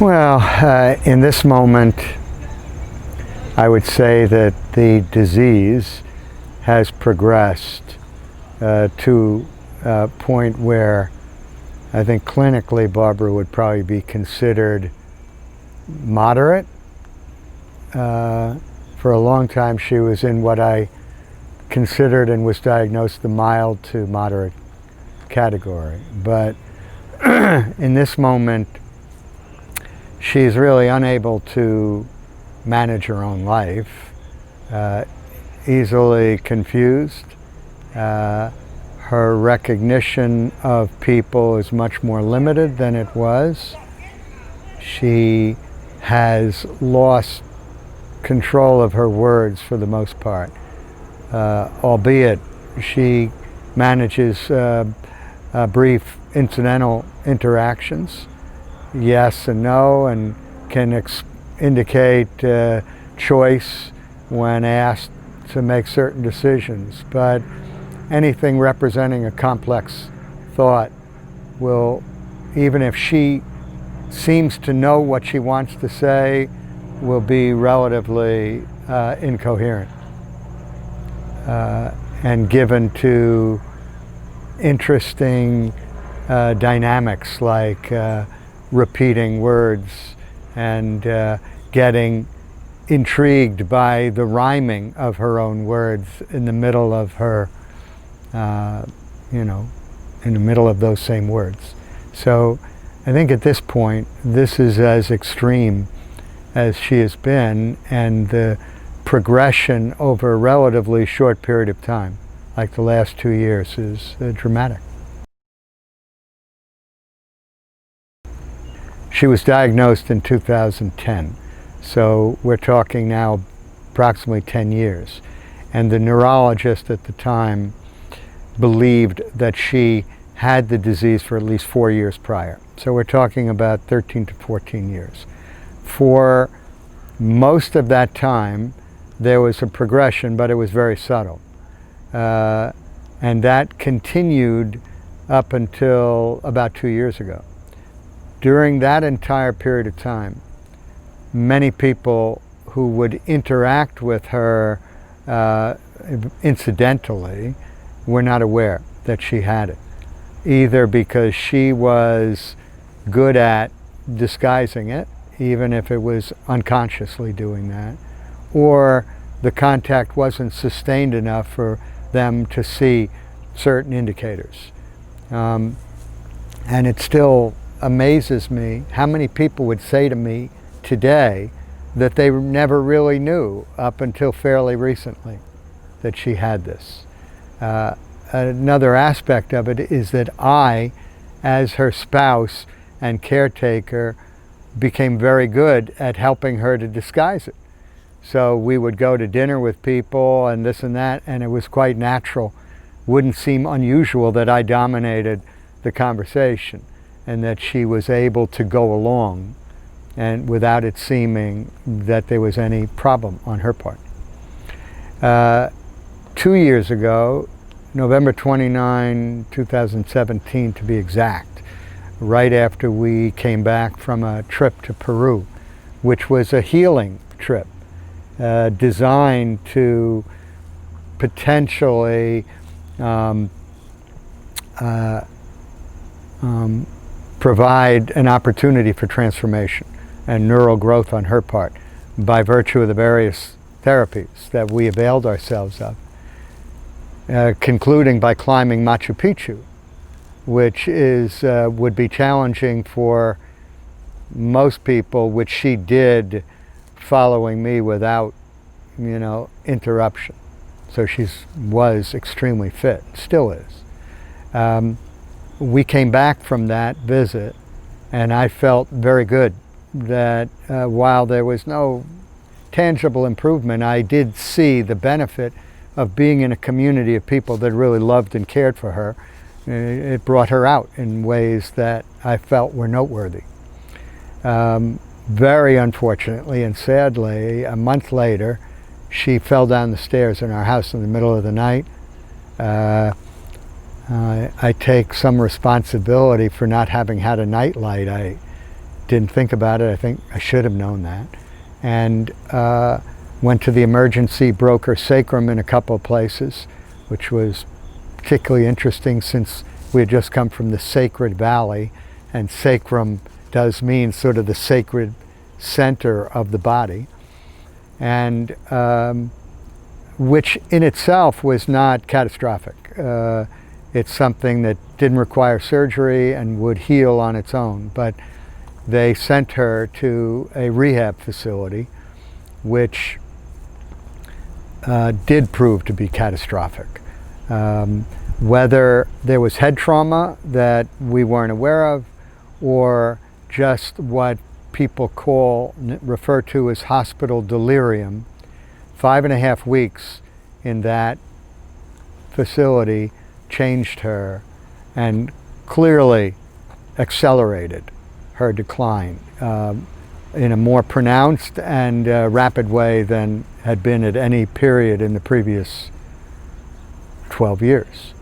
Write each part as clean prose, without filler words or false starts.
Well, in this moment, I would say that the disease has progressed to a point where I think clinically Barbara would probably be considered moderate. For a long time she was in what I considered and was diagnosed the mild to moderate category. But in this moment, she's really unable to manage her own life, easily confused. Her recognition of people is much more limited than it was. She has lost control of her words for the most part, albeit she manages brief incidental interactions, yes and no, and can indicate choice when asked to make certain decisions. But anything representing a complex thought will, even if she seems to know what she wants to say, will be relatively incoherent and given to interesting dynamics like repeating words and getting intrigued by the rhyming of her own words in the middle of her, in the middle of those same words. So I think at this point, this is as extreme as she has been, and the progression over a relatively short period of time, like the last 2 years, is dramatic. She was diagnosed in 2010, so we're talking now approximately 10 years. And the neurologist at the time believed that she had the disease for at least 4 years prior. So we're talking about 13 to 14 years. For most of that time, there was a progression, but it was very subtle. And that continued up until about 2 years ago. During that entire period of time, many people who would interact with her incidentally were not aware that she had it, either because she was good at disguising it, even if it was unconsciously doing that, or the contact wasn't sustained enough for them to see certain indicators. And it still amazes me how many people would say to me today that they never really knew up until fairly recently that she had this. Another aspect of it is that I, as her spouse and caretaker, became very good at helping her to disguise it. So we would go to dinner with people and this and that, and it was quite natural. Wouldn't seem unusual that I dominated the conversation and that she was able to go along and without it seeming that there was any problem on her part. 2 years ago, November 29, 2017 to be exact, right after we came back from a trip to Peru, which was a healing trip designed to potentially provide an opportunity for transformation and neural growth on her part by virtue of the various therapies that we availed ourselves of, concluding by climbing Machu Picchu, which is would be challenging for most people, which she did following me without, interruption. So she was extremely fit, still is. We came back from that visit, and I felt very good that while there was no tangible improvement, I did see the benefit of being in a community of people that really loved and cared for her. It brought her out in ways that I felt were noteworthy. Very unfortunately and sadly, a month later, she fell down the stairs in our house in the middle of the night. I take some responsibility for not having had a nightlight. I didn't think about it. I think I should have known that. And went to the emergency, broke her sacrum in a couple of places, which was particularly interesting since we had just come from the Sacred Valley, and sacrum does mean sort of the sacred center of the body, and which in itself was not catastrophic. It's something that didn't require surgery and would heal on its own, but they sent her to a rehab facility, which did prove to be catastrophic. Whether there was head trauma that we weren't aware of, or just what people refer to as hospital delirium, 5.5 weeks in that facility changed her and clearly accelerated her decline in a more pronounced and rapid way than had been at any period in the previous 12 years.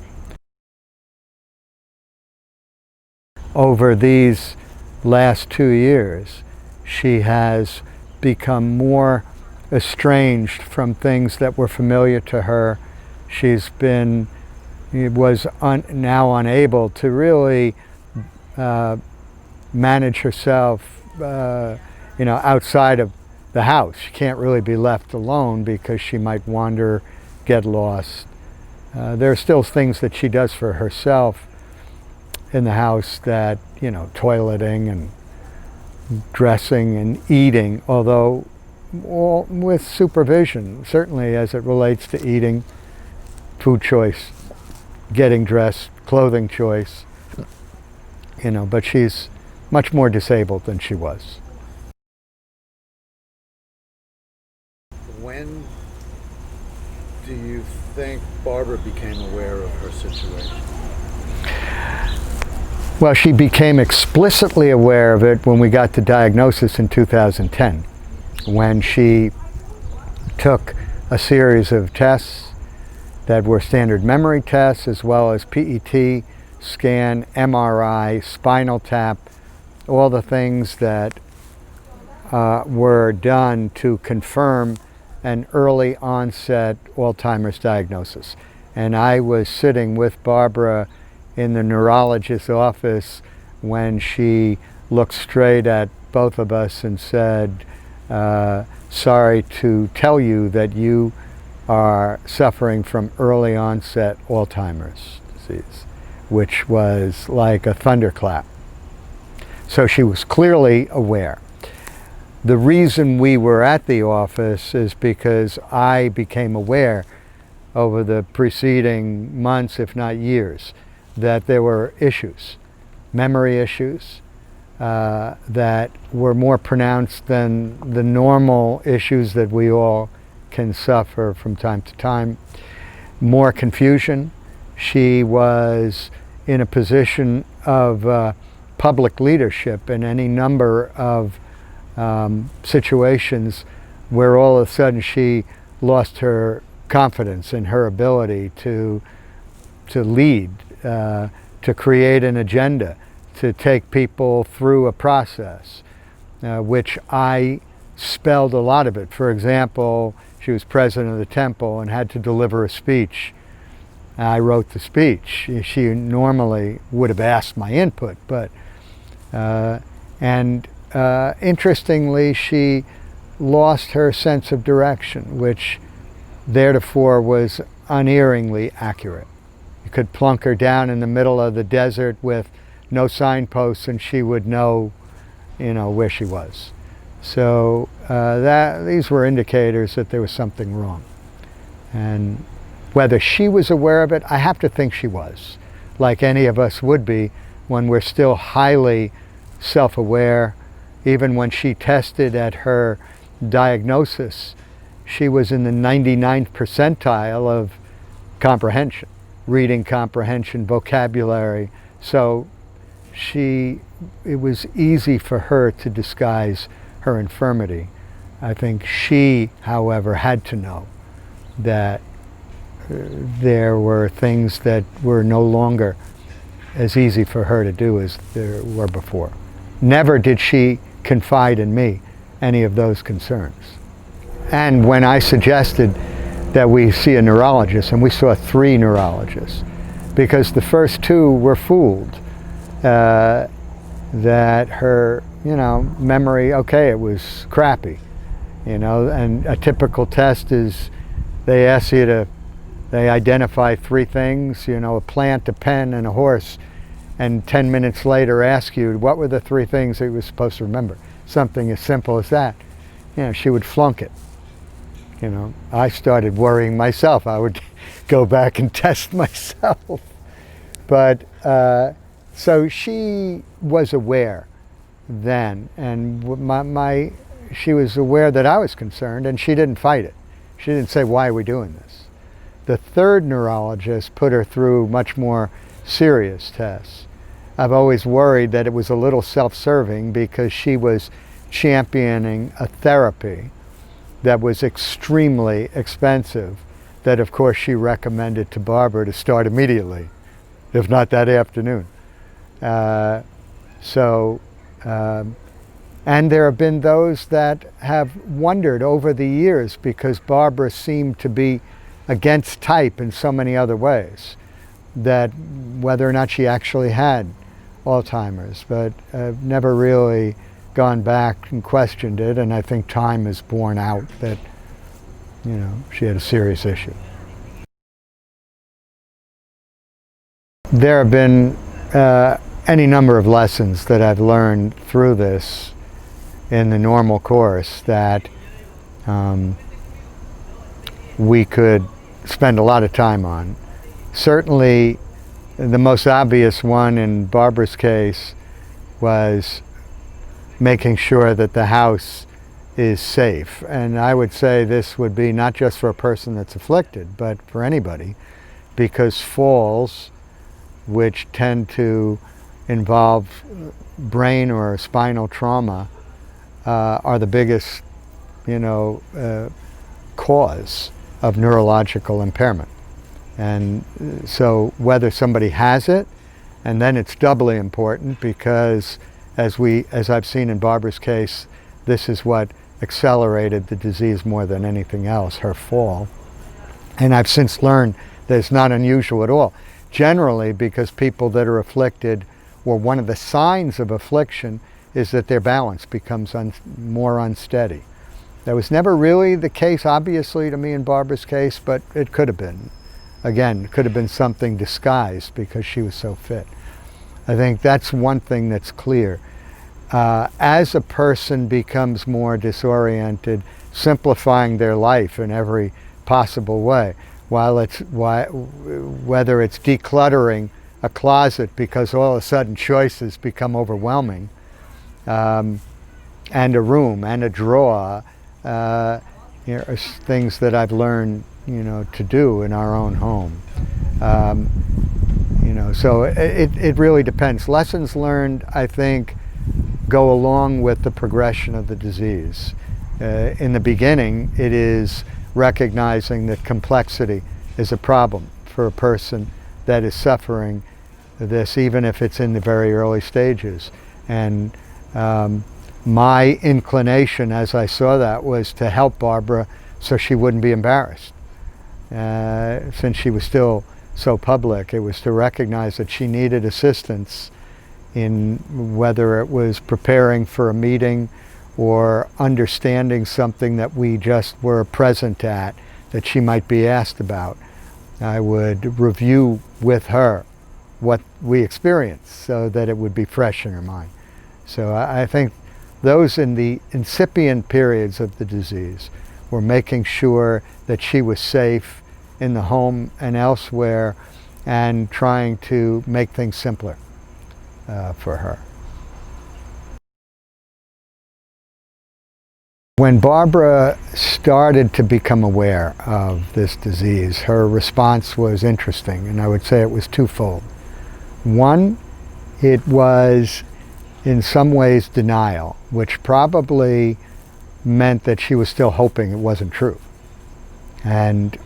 Over these last 2 years, she has become more estranged from things that were familiar to her. She's been, now unable to really manage herself, outside of the house. She can't really be left alone because she might wander, get lost. There are still things that she does for herself in the house that, toileting and dressing and eating, although all with supervision, certainly as it relates to eating, food choice, getting dressed, clothing choice, but she's much more disabled than she was. When do you think Barbara became aware of her situation? Well, she became explicitly aware of it when we got the diagnosis in 2010, when she took a series of tests that were standard memory tests, as well as PET scan, MRI, spinal tap, all the things that were done to confirm an early onset Alzheimer's diagnosis. And I was sitting with Barbara in the neurologist's office when she looked straight at both of us and said, sorry to tell you that you are suffering from early onset Alzheimer's disease, which was like a thunderclap. So she was clearly aware. The reason we were at the office is because I became aware over the preceding months, if not years, that there were issues, memory issues, that were more pronounced than the normal issues that we all can suffer from time to time. More confusion. She was in a position of public leadership in any number of situations where all of a sudden she lost her confidence in her ability to lead, to create an agenda, to take people through a process, which I spelled a lot of it. For example, she was president of the temple and had to deliver a speech. I wrote the speech. She normally would have asked my input, but interestingly, she lost her sense of direction, which theretofore was unerringly accurate. You could plunk her down in the middle of the desert with no signposts and she would know, where she was. So these were indicators that there was something wrong. And whether she was aware of it, I have to think she was, like any of us would be when we're still highly self-aware. Even when she tested at her diagnosis, she was in the 99th percentile of comprehension, reading comprehension, vocabulary. So it was easy for her to disguise her infirmity. I think she, however, had to know that there were things that were no longer as easy for her to do as there were before. never did she confide in me any of those concerns. And when I suggested that we see a neurologist, and we saw 3 neurologists, because the first 2 were fooled that her, memory, okay, it was crappy, and a typical test is they ask you to, they identify 3 things, a plant, a pen, and a horse, and 10 minutes later ask you, what were the 3 things that you were supposed to remember? Something as simple as that. She would flunk it. I started worrying myself. I would go back and test myself. But so she was aware then, and she was aware that I was concerned, and she didn't fight it. She didn't say, why are we doing this? The 3rd neurologist put her through much more serious tests. I've always worried that it was a little self-serving because she was championing a therapy that was extremely expensive, that of course she recommended to Barbara to start immediately, if not that afternoon. And there have been those that have wondered over the years, because Barbara seemed to be against type in so many other ways, that whether or not she actually had Alzheimer's, but I've never really gone back and questioned it, and I think time has borne out that, she had a serious issue. There have been any number of lessons that I've learned through this in the normal course that we could spend a lot of time on. Certainly, the most obvious one in Barbara's case was making sure that the house is safe. And I would say this would be not just for a person that's afflicted, but for anybody, because falls, which tend to involve brain or spinal trauma, are the biggest, cause of neurological impairment. And so whether somebody has it, and then it's doubly important because as I've seen in Barbara's case, this is what accelerated the disease more than anything else, her fall. And I've since learned that it's not unusual at all. Generally, because people that are afflicted, or one of the signs of affliction is that their balance becomes more unsteady. That was never really the case, obviously, to me in Barbara's case, but it could have been. Again, it could have been something disguised because she was so fit. I think that's one thing that's clear. As a person becomes more disoriented, simplifying their life in every possible way, whether it's decluttering a closet because all of a sudden choices become overwhelming, and a room and a drawer, things that I've learned to do in our own home. So it really depends. Lessons learned, I think, go along with the progression of the disease. In the beginning, it is recognizing that complexity is a problem for a person that is suffering this, even if it's in the very early stages. And my inclination as I saw that was to help Barbara so she wouldn't be embarrassed. Since she was still so public, it was to recognize that she needed assistance in whether it was preparing for a meeting or understanding something that we just were present at that she might be asked about. I would review with her what we experienced so that it would be fresh in her mind. So I think those in the incipient periods of the disease were making sure that she was safe in the home and elsewhere, and trying to make things simpler for her. When Barbara started to become aware of this disease, her response was interesting, and I would say it was twofold. One, it was in some ways denial, which probably meant that she was still hoping it wasn't true. And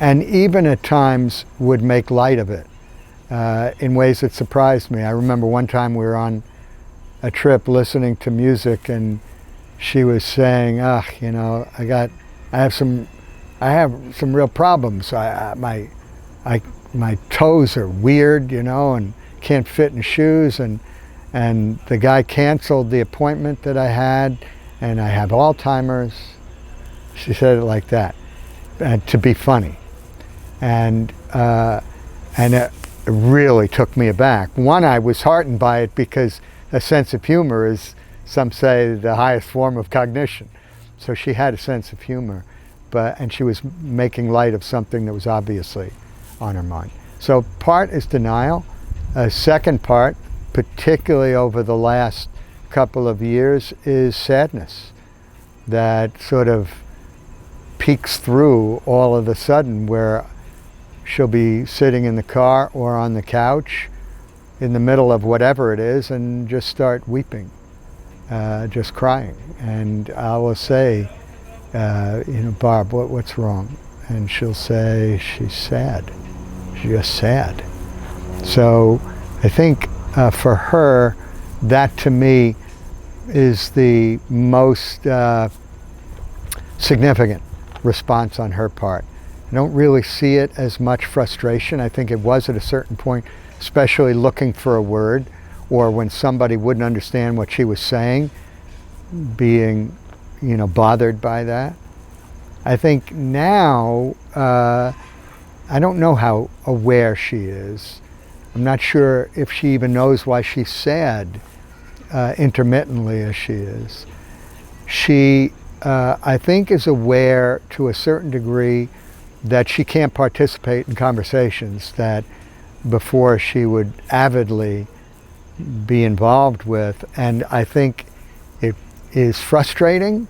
even at times would make light of it in ways that surprised me. I remember one time we were on a trip listening to music, and she was saying, you know, I have some real problems. My toes are weird, you know, and can't fit in shoes, and the guy canceled the appointment that I had, and I have Alzheimer's. She said it like that, to be funny, and it really took me aback. One, I was heartened by it because a sense of humor is, some say, the highest form of cognition. So she had a sense of humor, and she was making light of something that was obviously on her mind. So part is denial. Second part, particularly over the last couple of years, is sadness that sort of peeks through all of a sudden, where she'll be sitting in the car or on the couch in the middle of whatever it is and just start weeping, just crying. And I will say, you know, Barb, what's wrong? And she'll say, she's sad. She's just sad. So I think for her, that to me is the most significant response on her part. I don't really see it as much frustration. I think it was at a certain point, especially looking for a word, or when somebody wouldn't understand what she was saying, being, you know, bothered by that. I think now, I don't know how aware she is. I'm not sure if she even knows why she's sad intermittently as she is. She, I think, is aware to a certain degree that she can't participate in conversations that before she would avidly be involved with. And I think it is frustrating.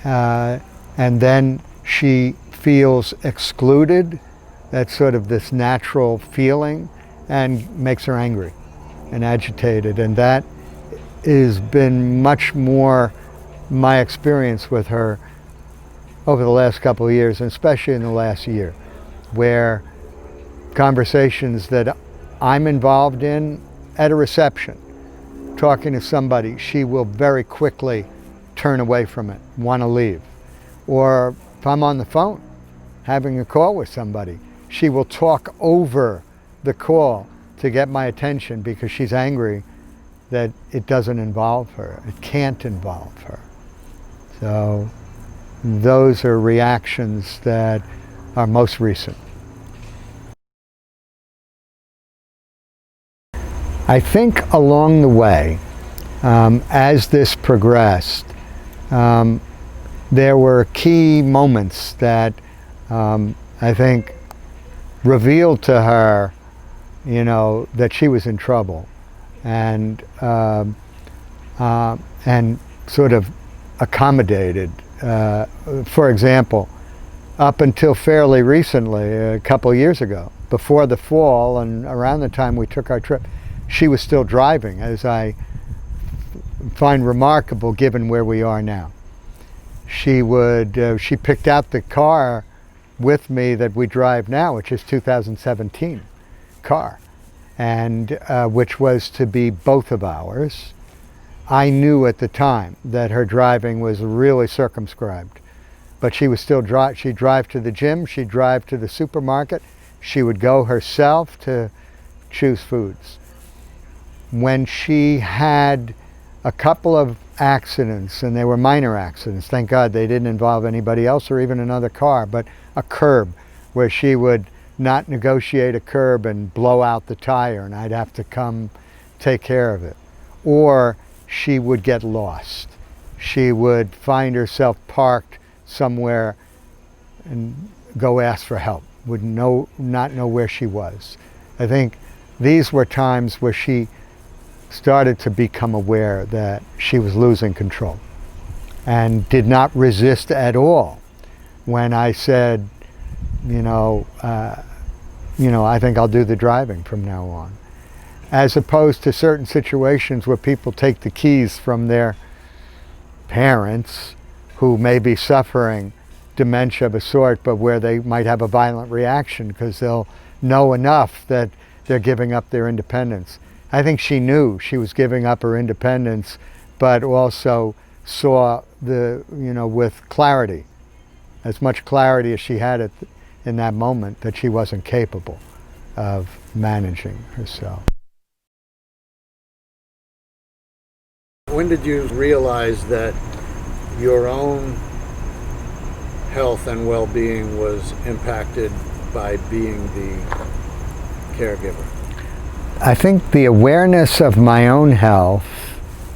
And then she feels excluded. That's sort of this natural feeling, and makes her angry and agitated. And that has been much more my experience with her over the last couple of years, and especially in the last year, where conversations that I'm involved in at a reception, talking to somebody, she will very quickly turn away from it, want to leave. Or if I'm on the phone having a call with somebody, she will talk over the call to get my attention because she's angry that it doesn't involve her. It can't involve her. So those are reactions that are most recent. I think along the way, as this progressed, there were key moments that I think revealed to her, you know, that she was in trouble, and sort of accommodated. For example, up until fairly recently, a couple of years ago, before the fall and around the time we took our trip, she was still driving, as I find remarkable given where we are now. She picked out the car with me that we drive now, which is 2017 car, and which was to be both of ours. I knew at the time that her driving was really circumscribed, but she was still she'd drive to the gym, she'd drive to the supermarket, she would go herself to choose foods. When she had a couple of accidents, and they were minor accidents, thank God they didn't involve anybody else or even another car, but a curb where she would not negotiate a curb and blow out the tire and I'd have to come take care of it. Or she would get lost. She would find herself parked somewhere and go ask for help, would not know where she was. I think these were times where she started to become aware that she was losing control, and did not resist at all when I said, I think I'll do the driving from now on. As opposed to certain situations where people take the keys from their parents who may be suffering dementia of a sort, but where they might have a violent reaction because they'll know enough that they're giving up their independence. I think she knew she was giving up her independence, but also saw with clarity, as much clarity as she had in that moment, that she wasn't capable of managing herself. When did you realize that your own health and well-being was impacted by being the caregiver? I think the awareness of my own health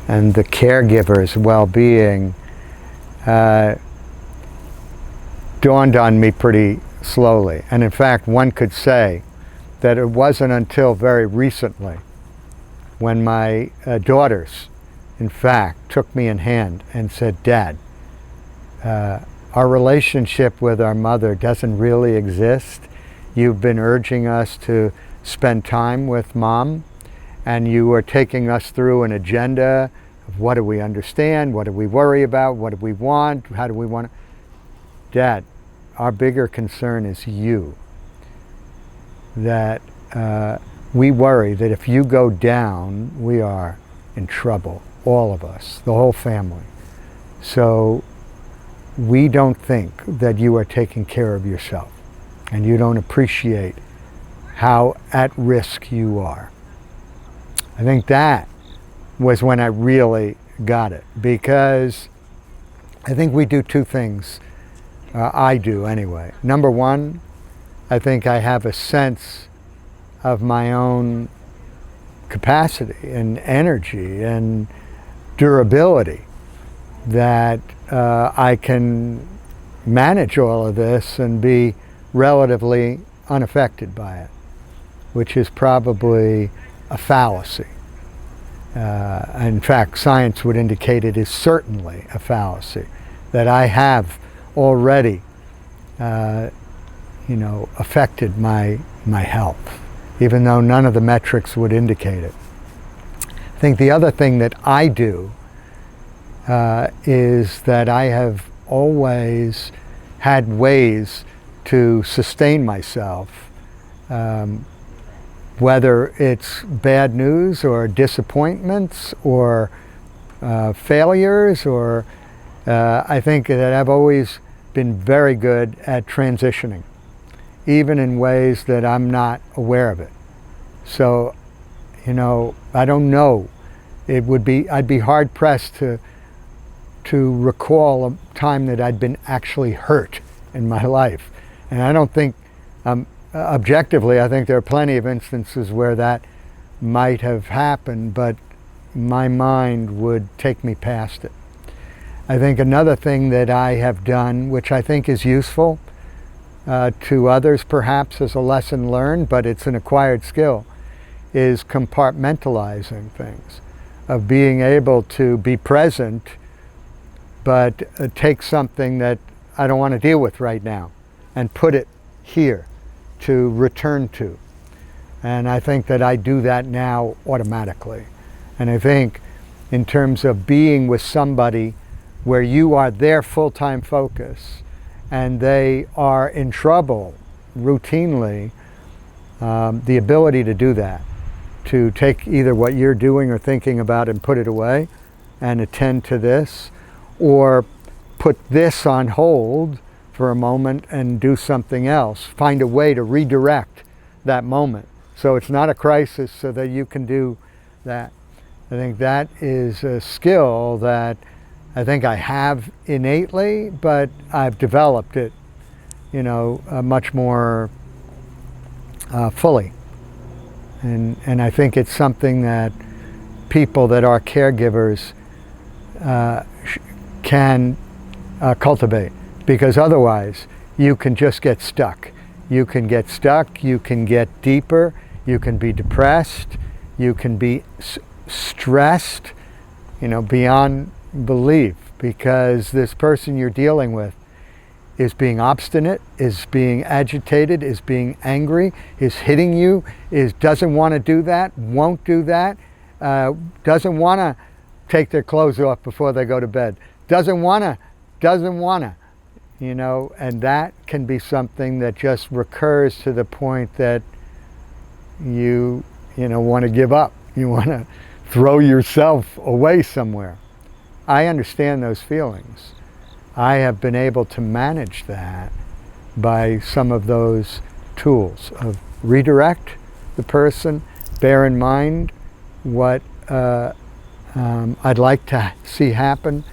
and the caregiver's well-being dawned on me pretty slowly. And in fact, one could say that it wasn't until very recently when my daughters, in fact, took me in hand and said, "Dad, our relationship with our mother doesn't really exist. You've been urging us to spend time with Mom, and you are taking us through an agenda of what do we understand, what do we worry about, what do we want, how do we want to..." Dad, our bigger concern is you. That we worry that if you go down, we are in trouble, all of us, the whole family. So we don't think that you are taking care of yourself, and you don't appreciate how at risk you are. I think that was when I really got it, because I think we do two things. I do anyway. Number one, I think I have a sense of my own capacity and energy and durability, that I can manage all of this and be relatively unaffected by it, which is probably a fallacy. In fact, science would indicate it is certainly a fallacy, that I have already affected my health, even though none of the metrics would indicate it. I think the other thing that I do is that I have always had ways to sustain myself, whether it's bad news or disappointments or failures, or I think that I've always been very good at transitioning, even in ways that I'm not aware of it. So, I don't know. I'd be hard pressed to recall a time that I'd been actually hurt in my life. And I don't think, objectively, I think there are plenty of instances where that might have happened, but my mind would take me past it. I think another thing that I have done, which I think is useful to others perhaps as a lesson learned, but it's an acquired skill, is compartmentalizing things, of being able to be present, but take something that I don't want to deal with right now and put it here to return to. And I think that I do that now automatically. And I think in terms of being with somebody where you are their full-time focus and they are in trouble routinely, the ability to do that, to take either what you're doing or thinking about and put it away and attend to this, or put this on hold for a moment and do something else, find a way to redirect that moment so it's not a crisis, so that you can do that. I think that is a skill that I think I have innately, but I've developed it, much more fully. And I think it's something that people that are caregivers can cultivate, because otherwise you can just get stuck. You can get stuck, you can get deeper, you can be depressed, you can be stressed, beyond belief, because this person you're dealing with is being obstinate, is being agitated, is being angry, is hitting you, doesn't want to do that, won't do that, doesn't want to take their clothes off before they go to bed, doesn't want to, and that can be something that just recurs to the point that you want to give up, You want to throw yourself away somewhere. I understand those feelings. I have been able to manage that by some of those tools of redirect the person, bear in mind what I'd like to see happen,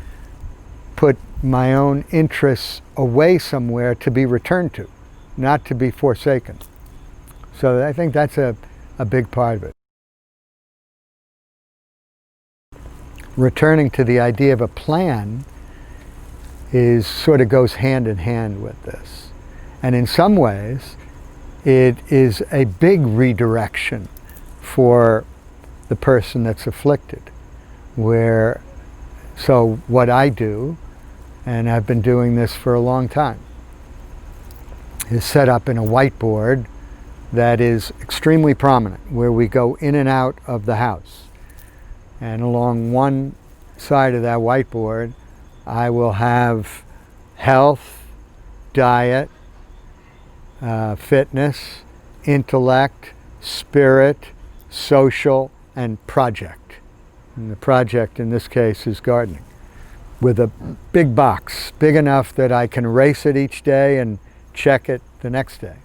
put my own interests away somewhere to be returned to, not to be forsaken. So I think that's a big part of it. Returning to the idea of a plan is sort of goes hand in hand with this. And in some ways, it is a big redirection for the person that's afflicted. So what I do, and I've been doing this for a long time, is set up in a whiteboard that is extremely prominent, where we go in and out of the house. And along one side of that whiteboard, I will have health, diet, fitness, intellect, spirit, social, and project. And the project in this case is gardening, with a big box, big enough that I can erase it each day and check it the next day.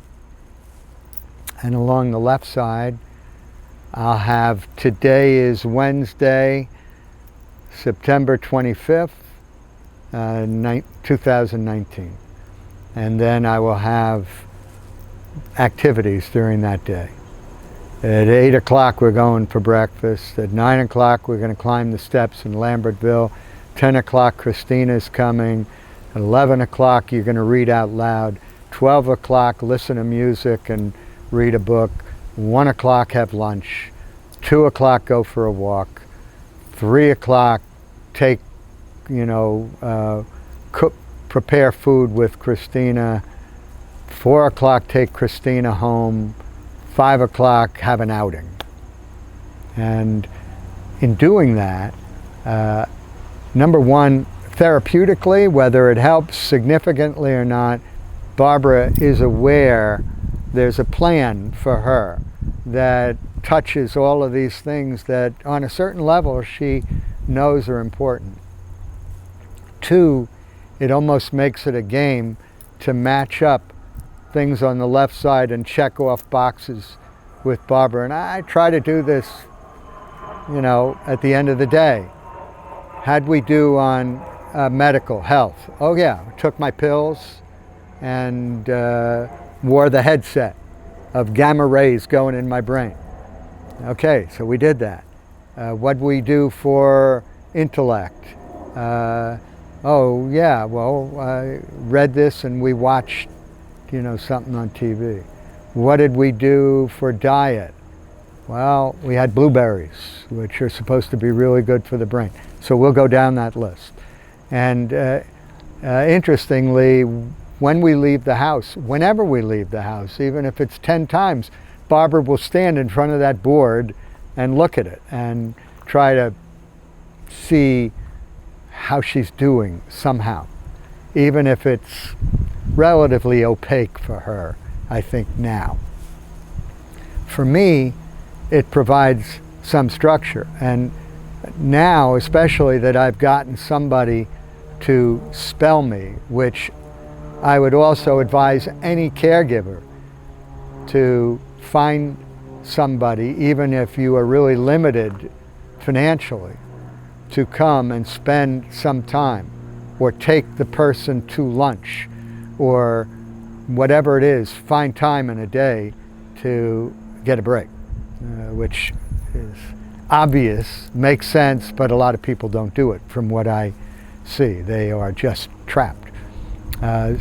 And along the left side, I'll have today is Wednesday, September 25th, 2019. And then I will have activities during that day. At 8 o'clock we're going for breakfast. At 9 o'clock we're going to climb the steps in Lambertville. 10 o'clock Christina's coming. At 11 o'clock you're going to read out loud. 12 o'clock listen to music and read a book. 1 o'clock have lunch. 2 o'clock go for a walk. 3 o'clock take, prepare food with Christina. 4 o'clock take Christina home. 5 o'clock have an outing. And in doing that, number one, therapeutically, whether it helps significantly or not, Barbara is aware there's a plan for her that touches all of these things that on a certain level she knows are important. Two, it almost makes it a game to match up things on the left side and check off boxes with Barbara. And I try to do this, at the end of the day. How'd we do on medical health? Oh yeah, took my pills and wore the headset of gamma rays going in my brain. Okay, so we did that. What'd we do for intellect? Oh yeah, well, I read this and we watched something on TV. What did we do for diet? Well, we had blueberries, which are supposed to be really good for the brain. So we'll go down that list. And interestingly, when we leave the house, whenever we leave the house, even if it's 10 times, Barbara will stand in front of that board and look at it and try to see how she's doing somehow, even if it's relatively opaque for her, I think now. For me, it provides some structure. And now, especially that I've gotten somebody to spell me, which I would also advise any caregiver to find somebody, even if you are really limited financially, to come and spend some time or take the person to lunch or whatever it is, find time in a day to get a break, which is obvious, makes sense, but a lot of people don't do it from what I see. They are just trapped.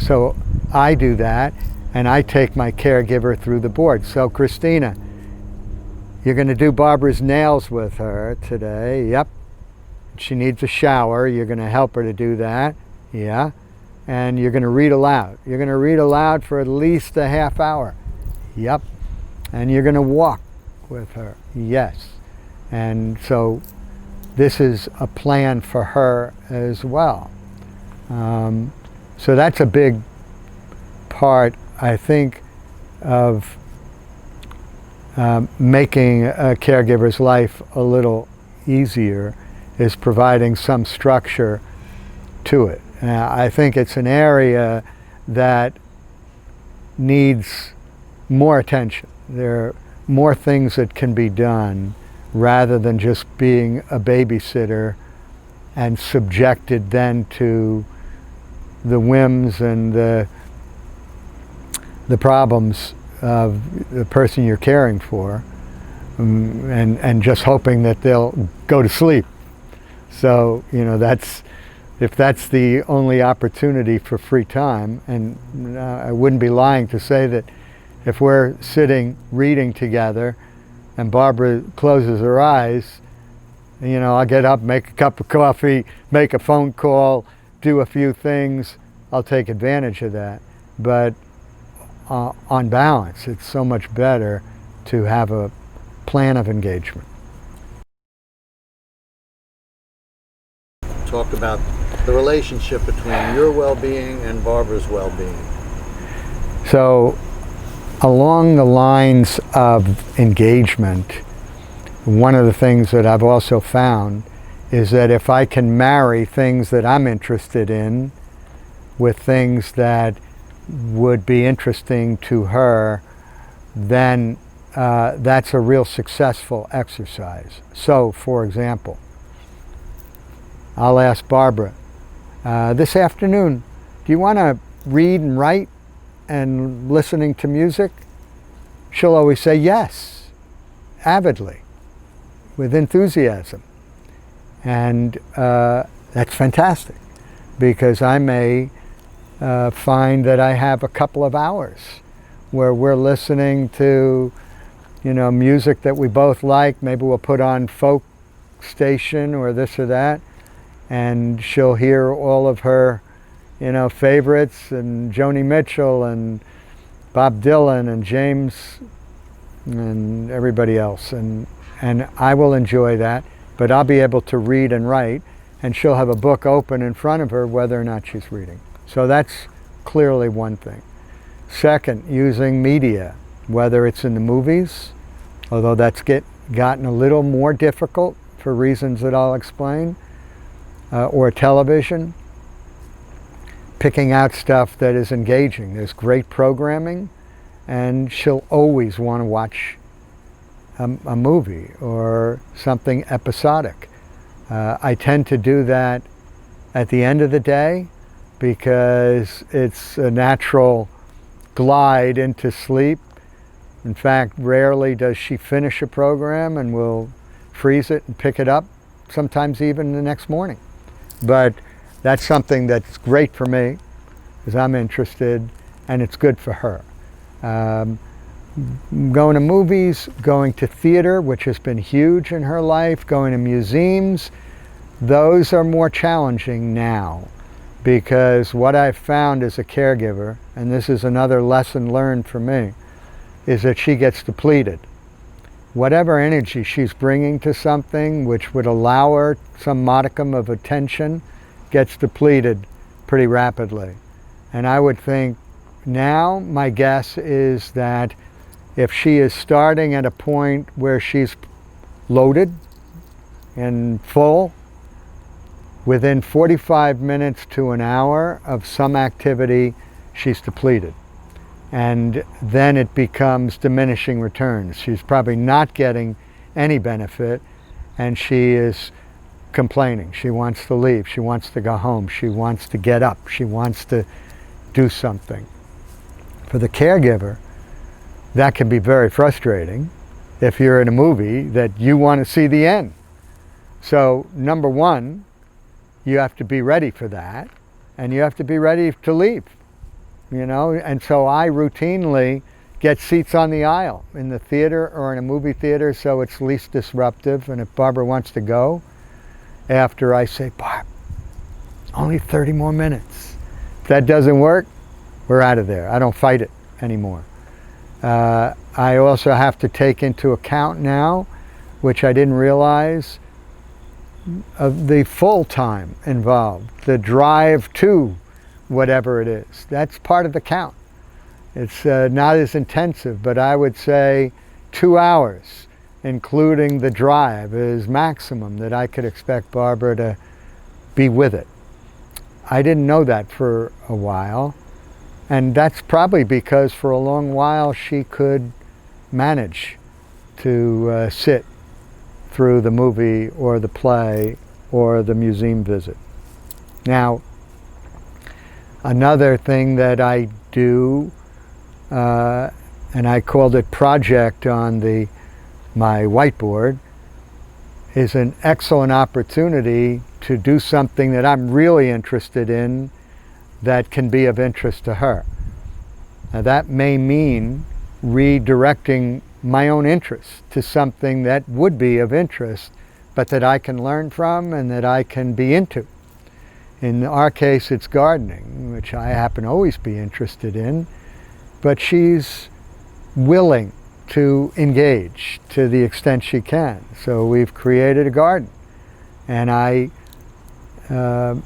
So I do that, and I take my caregiver through the board. So Christina, you're going to do Barbara's nails with her today. Yep. She needs a shower. You're going to help her to do that. Yeah. And you're going to read aloud. You're going to read aloud for at least a half hour. Yep. And you're going to walk with her. Yes. And so this is a plan for her as well. So that's a big part, I think, of making a caregiver's life a little easier is providing some structure to it. I think it's an area that needs more attention. There are more things that can be done rather than just being a babysitter and subjected then to the whims and the problems of the person you're caring for, and just hoping that they'll go to sleep. So, if that's the only opportunity for free time, and I wouldn't be lying to say that if we're sitting reading together and Barbara closes her eyes, I'll get up, make a cup of coffee, make a phone call, do a few things. I'll take advantage of that. But on balance, it's so much better to have a plan of engagement. Talk about the relationship between your well-being and Barbara's well-being. So, along the lines of engagement, one of the things that I've also found is that if I can marry things that I'm interested in with things that would be interesting to her, then that's a real successful exercise. So, for example, I'll ask Barbara, this afternoon, do you want to read and write and listening to music? She'll always say yes, avidly, with enthusiasm. And that's fantastic, because I may find that I have a couple of hours where we're listening to, music that we both like. Maybe we'll put on folk station or this or that, and she'll hear all of her, favorites, and Joni Mitchell and Bob Dylan and James and everybody else, and I will enjoy that, but I'll be able to read and write, and she'll have a book open in front of her whether or not she's reading. So that's clearly one thing. Second, using media, whether it's in the movies, although that's gotten a little more difficult for reasons that I'll explain, or television, picking out stuff that is engaging. There's great programming, and she'll always want to watch a movie or something episodic. I tend to do that at the end of the day because it's a natural glide into sleep. In fact, rarely does she finish a program, and we'll freeze it and pick it up, sometimes even the next morning. But that's something that's great for me because I'm interested, and it's good for her. Going to movies, going to theater, which has been huge in her life, going to museums, those are more challenging now, because what I've found as a caregiver, and this is another lesson learned for me, is that she gets depleted. Whatever energy she's bringing to something which would allow her some modicum of attention gets depleted pretty rapidly. And I would think now, my guess is that if she is starting at a point where she's loaded and full, within 45 minutes to an hour of some activity, she's depleted. And then it becomes diminishing returns. She's probably not getting any benefit, and she is complaining. She wants to leave. She wants to go home. She wants to get up. She wants to do something. For the caregiver, that can be very frustrating if you're in a movie that you want to see the end. So, number one, you have to be ready for that, and you have to be ready to leave. And so I routinely get seats on the aisle in the theater or in a movie theater, so it's least disruptive. And if Barbara wants to go, after I say, Barb, only 30 more minutes. If that doesn't work, we're out of there. I don't fight it anymore. I also have to take into account now, which I didn't realize, of the full time involved, the drive to whatever it is. That's part of the count. It's not as intensive, but I would say 2 hours, including the drive, is maximum that I could expect Barbara to be with it. I didn't know that for a while, and that's probably because for a long while she could manage to sit through the movie or the play or the museum visit. Now, another thing that I do, and I called it project on my whiteboard, is an excellent opportunity to do something that I'm really interested in that can be of interest to her. Now that may mean redirecting my own interest to something that would be of interest, but that I can learn from and that I can be into. In our case, it's gardening, which I happen to always be interested in, but she's willing to engage to the extent she can. So we've created a garden, and I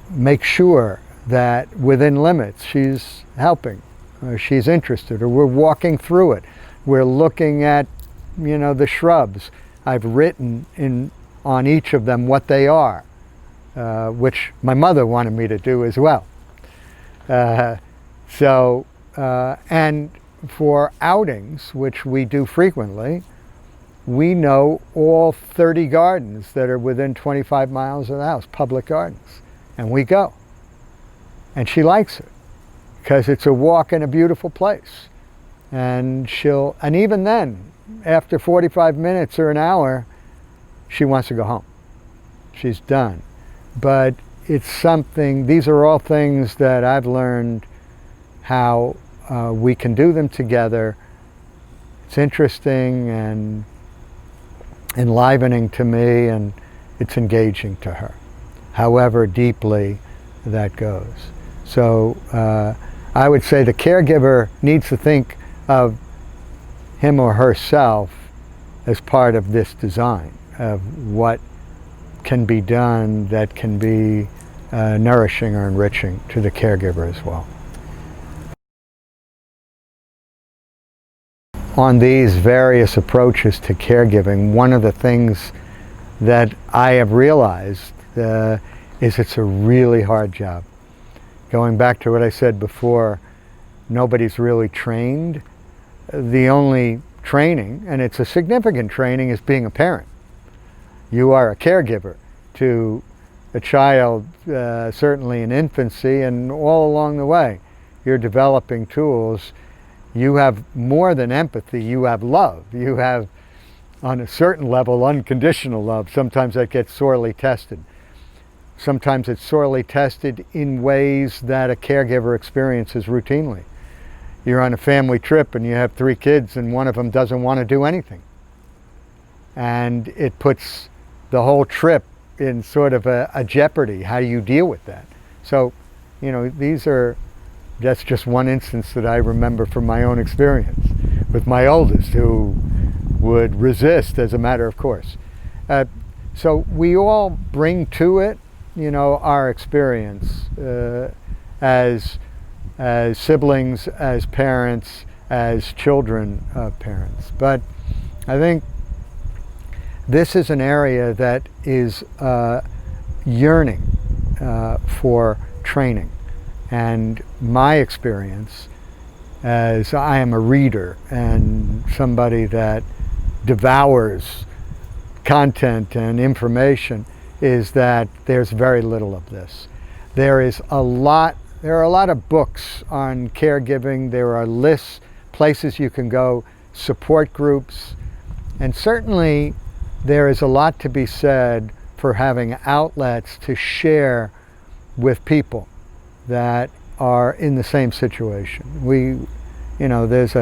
make sure that within limits she's helping, or she's interested, or we're walking through it. We're looking at, the shrubs. I've written on each of them what they are, which my mother wanted me to do as well. And for outings, which we do frequently, we know all 30 gardens that are within 25 miles of the house, public gardens, and we go. And she likes it because it's a walk in a beautiful place. And even then, after 45 minutes or an hour, she wants to go home. She's done. But it's something, these are all things that I've learned how we can do them together. It's interesting and enlivening to me, and it's engaging to her, however deeply that goes. So I would say the caregiver needs to think of him or herself as part of this design of what can be done that can be nourishing or enriching to the caregiver as well. On these various approaches to caregiving, one of the things that I have realized is it's a really hard job. Going back to what I said before, nobody's really trained. The only training, and it's a significant training, is being a parent. You are a caregiver to a child, certainly in infancy, and all along the way. You're developing tools. You have more than empathy, you have love. You have, on a certain level, unconditional love. Sometimes that gets sorely tested. Sometimes it's sorely tested in ways that a caregiver experiences routinely. You're on a family trip and you have 3 kids and one of them doesn't want to do anything. And it puts the whole trip in sort of a jeopardy. How do you deal with that? So, that's just one instance that I remember from my own experience with my oldest, who would resist as a matter of course. So we all bring to it, our experience as siblings, as parents, as children of parents. But I think this is an area that is yearning for training. And my experience, as I am a reader and somebody that devours content and information, is that there's very little of this. There are a lot of books on caregiving. There are lists, places you can go, support groups, and certainly there is a lot to be said for having outlets to share with people that are in the same situation. There's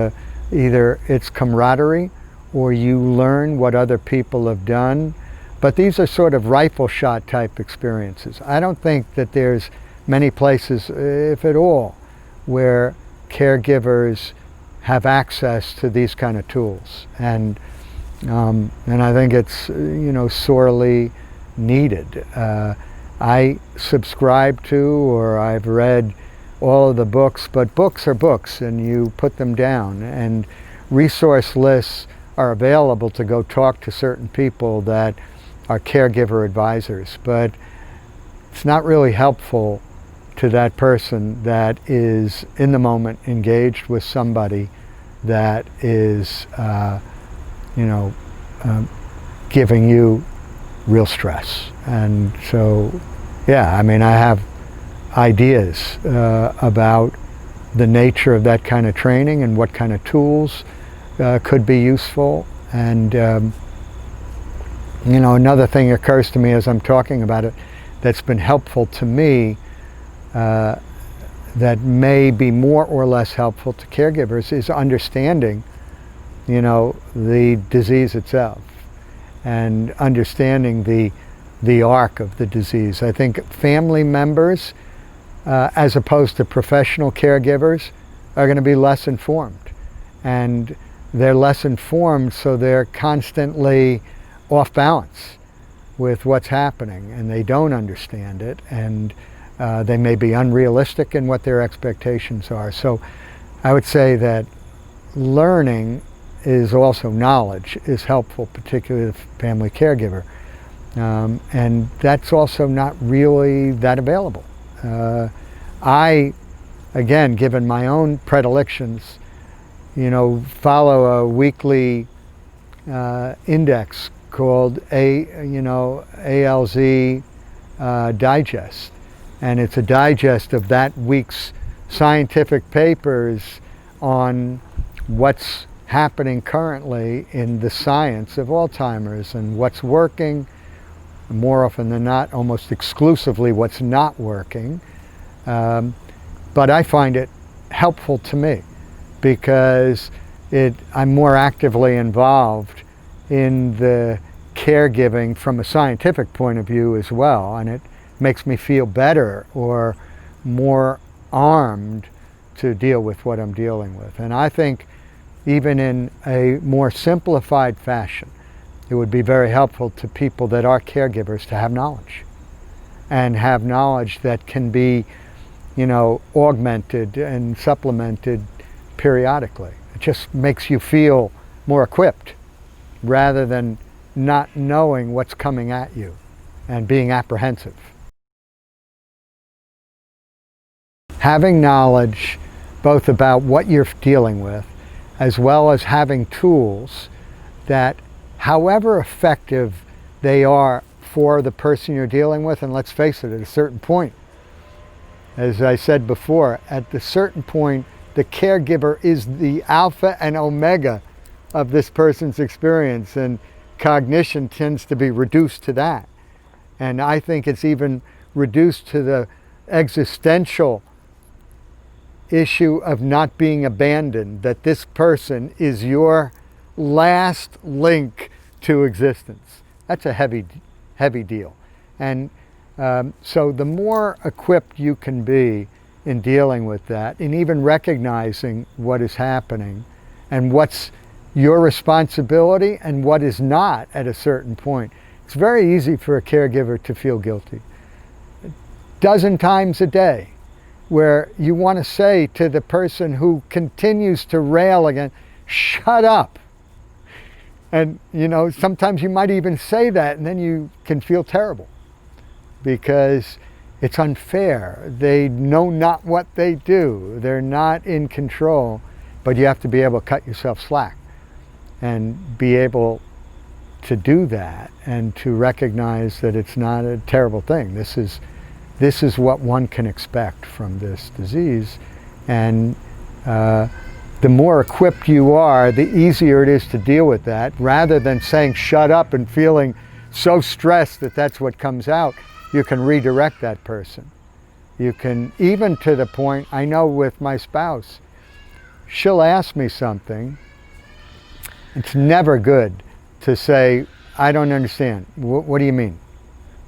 either it's camaraderie or you learn what other people have done, but these are sort of rifle shot type experiences. I don't think that there's many places, if at all, where caregivers have access to these kind of tools, and I think it's sorely needed. I subscribe to, or I've read all of the books, but books are books and you put them down, and resource lists are available to go talk to certain people that are caregiver advisors, but it's not really helpful to that person that is in the moment engaged with somebody that is, giving you real stress. And so, yeah, I mean, I have ideas about the nature of that kind of training and what kind of tools could be useful. And, another thing occurs to me as I'm talking about it that's been helpful to me, that may be more or less helpful to caregivers, is understanding, the disease itself and understanding the arc of the disease. I think family members, as opposed to professional caregivers, are going to be less informed. And they're less informed, so they're constantly off balance with what's happening, and they don't understand it, and they may be unrealistic in what their expectations are. So I would say that learning is also knowledge is helpful, particularly the family caregiver. And that's also not really that available. I, again, given my own predilections, follow a weekly index called ALZ Digest. And it's a digest of that week's scientific papers on what's happening currently in the science of Alzheimer's and what's working, more often than not, almost exclusively what's not working. But I find it helpful to me because I'm more actively involved in the caregiving from a scientific point of view as well, and it makes me feel better or more armed to deal with what I'm dealing with. And I think even in a more simplified fashion, it would be very helpful to people that are caregivers to have knowledge, and have knowledge that can be, augmented and supplemented periodically. It just makes you feel more equipped rather than not knowing what's coming at you and being apprehensive. Having knowledge both about what you're dealing with, as well as having tools that, however effective they are for the person you're dealing with, and let's face it, at a certain point, as I said before, at a certain point, the caregiver is the alpha and omega of this person's experience, and cognition tends to be reduced to that. And I think it's even reduced to the existential issue of not being abandoned, that this person is your last link to existence. That's a heavy deal. And so the more equipped you can be in dealing with that, and even recognizing what is happening and what's your responsibility and what is not at a certain point. It's very easy for a caregiver to feel guilty. A dozen times a day, where you want to say to the person who continues to rail against, shut up. And sometimes you might even say that, and then you can feel terrible because it's unfair. They know not what they do. They're not in control, but you have to be able to cut yourself slack and be able to do that and to recognize that it's not a terrible thing. This is what one can expect from this disease. And the more equipped you are, the easier it is to deal with that, rather than saying shut up and feeling so stressed that that's what comes out. You can redirect that person. You can, even to the point, I know with my spouse, she'll ask me something. It's never good to say, I don't understand. What do you mean?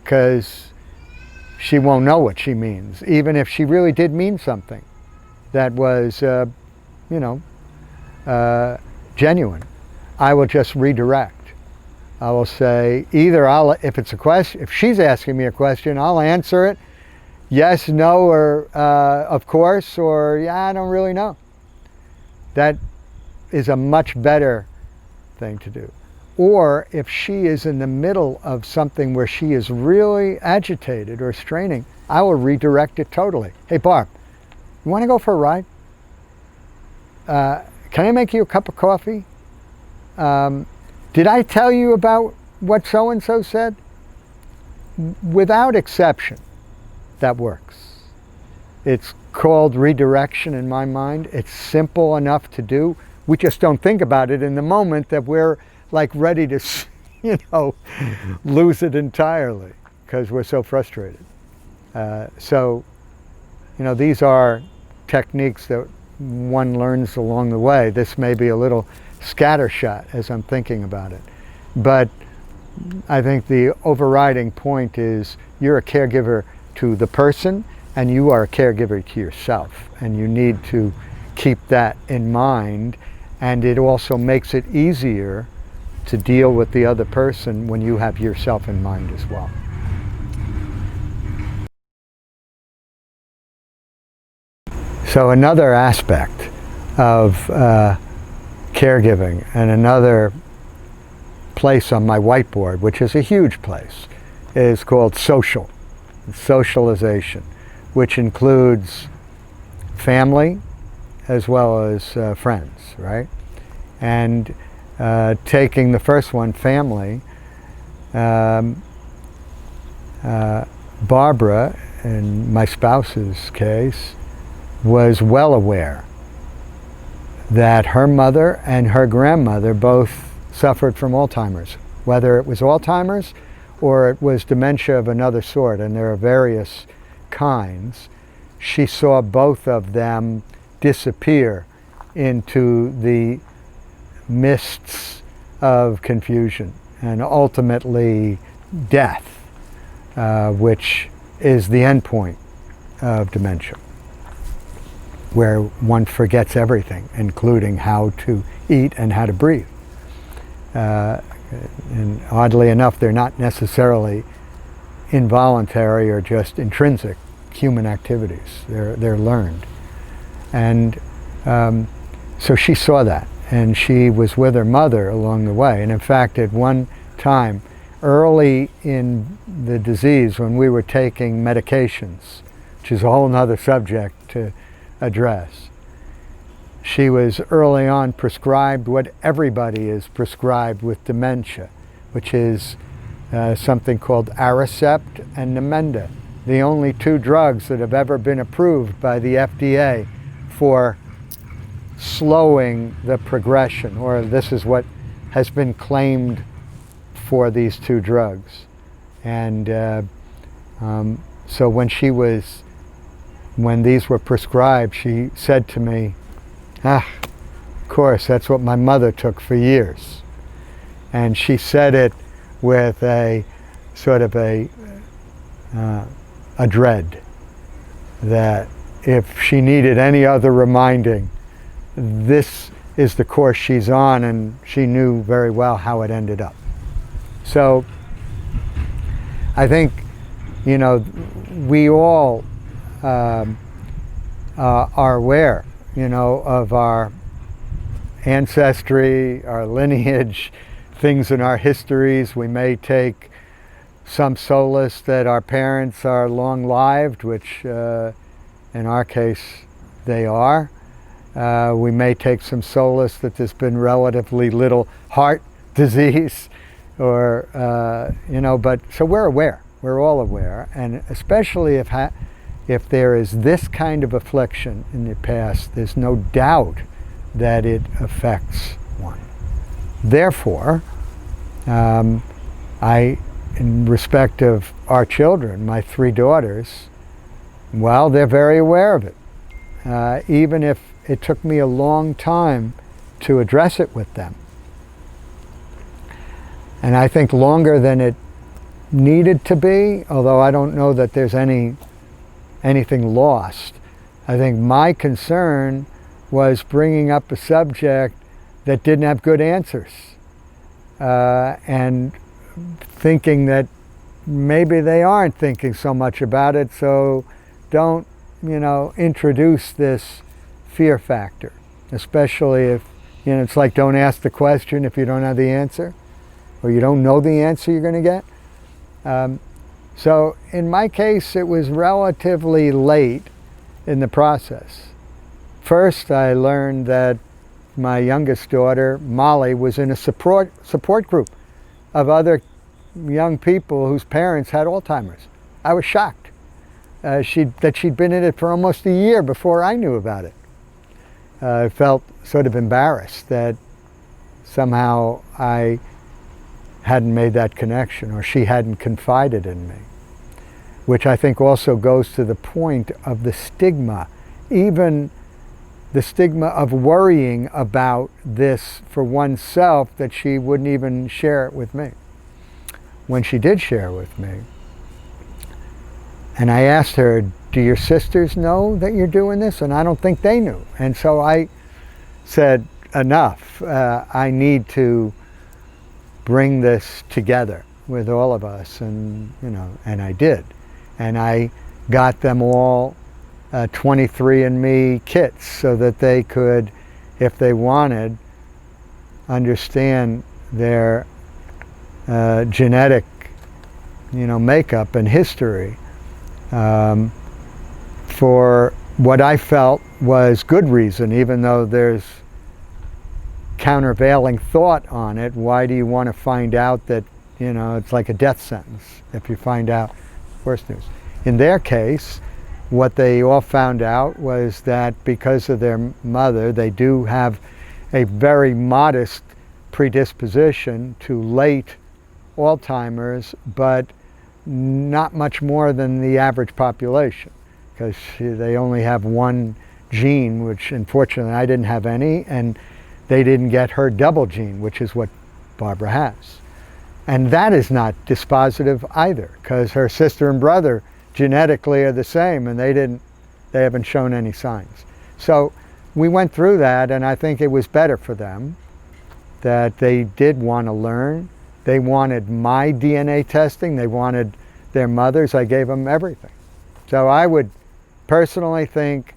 Because she won't know what she means, even if she really did mean something that was, genuine. I will just redirect. I will say either if it's a question, if she's asking me a question, I'll answer it, yes, no, or of course, or yeah, I don't really know. That is a much better thing to do. Or if she is in the middle of something where she is really agitated or straining, I will redirect it totally. Hey, Barb, you want to go for a ride? Can I make you a cup of coffee? Did I tell you about what so-and-so said? Without exception, that works. It's called redirection in my mind. It's simple enough to do. We just don't think about it in the moment that we're like ready to, lose it entirely because we're so frustrated. So, these are techniques that one learns along the way. This may be a little scattershot as I'm thinking about it. But I think the overriding point is you're a caregiver to the person and you are a caregiver to yourself. And you need to keep that in mind. And it also makes it easier to deal with the other person when you have yourself in mind as well. So another aspect of caregiving and another place on my whiteboard, which is a huge place, is called socialization, which includes family as well as friends, right? And taking the first one, family, Barbara, in my spouse's case, was well aware that her mother and her grandmother both suffered from Alzheimer's, whether it was Alzheimer's or it was dementia of another sort, and there are various kinds. She saw both of them disappear into the mists of confusion and ultimately death, which is the end point of dementia, where one forgets everything, including how to eat and how to breathe. And oddly enough, they're not necessarily involuntary or just intrinsic human activities. They're learned. And so she saw that, and she was with her mother along the way. And in fact, at one time, early in the disease, when we were taking medications, which is a whole nother subject to address, she was early on prescribed what everybody is prescribed with dementia, which is something called Aricept and Namenda, the only two drugs that have ever been approved by the FDA for slowing the progression, or this is what has been claimed for these two drugs. And so when these were prescribed, she said to me, of course, that's what my mother took for years. And she said it with a sort of a dread that if she needed any other reminding, this is the course she's on, and she knew very well how it ended up. So I think, we all are aware, of our ancestry, our lineage, things in our histories. We may take some solace that our parents are long-lived, which in our case they are. We may take some solace that there's been relatively little heart disease, or but so we're aware. We're all aware, and especially if there is this kind of affliction in the past, there's no doubt that it affects one. Therefore, in respect of our children, my three daughters, well, they're very aware of it. Even if it took me a long time to address it with them. And I think longer than it needed to be, although I don't know that there's anything lost. I think my concern was bringing up a subject that didn't have good answers, and thinking that maybe they aren't thinking so much about it, so don't, introduce this fear factor, especially if It's like don't ask the question if you don't have the answer, or you don't know the answer you're going to get. So in my case, it was relatively late in the process. First, I learned that my youngest daughter, Molly, was in a support group of other young people whose parents had Alzheimer's. I was shocked that she'd been in it for almost a year before I knew about it. I felt sort of embarrassed that somehow I hadn't made that connection, or she hadn't confided in me, which I think also goes to the point of the stigma, even the stigma of worrying about this for oneself, that she wouldn't even share it with me. When she did share with me, and I asked her, do your sisters know that you're doing this? And I don't think they knew. And so I said, enough. I need to bring this together with all of us. And, and I did. And I got them all 23andMe kits so that they could, if they wanted, understand their genetic, makeup and history, for what I felt was good reason, even though there's countervailing thought on it. Why do you want to find out that, it's like a death sentence if you find out worse news? In their case, what they all found out was that because of their mother, they do have a very modest predisposition to late Alzheimer's, but not much more than the average population, because they only have one gene, which unfortunately I didn't have any, and they didn't get her double gene, which is what Barbara has. And that is not dispositive either, because her sister and brother genetically are the same, and they haven't shown any signs. So we went through that, and I think it was better for them that they did want to learn. They wanted my DNA testing. They wanted their mothers. I gave them everything. So I would personally think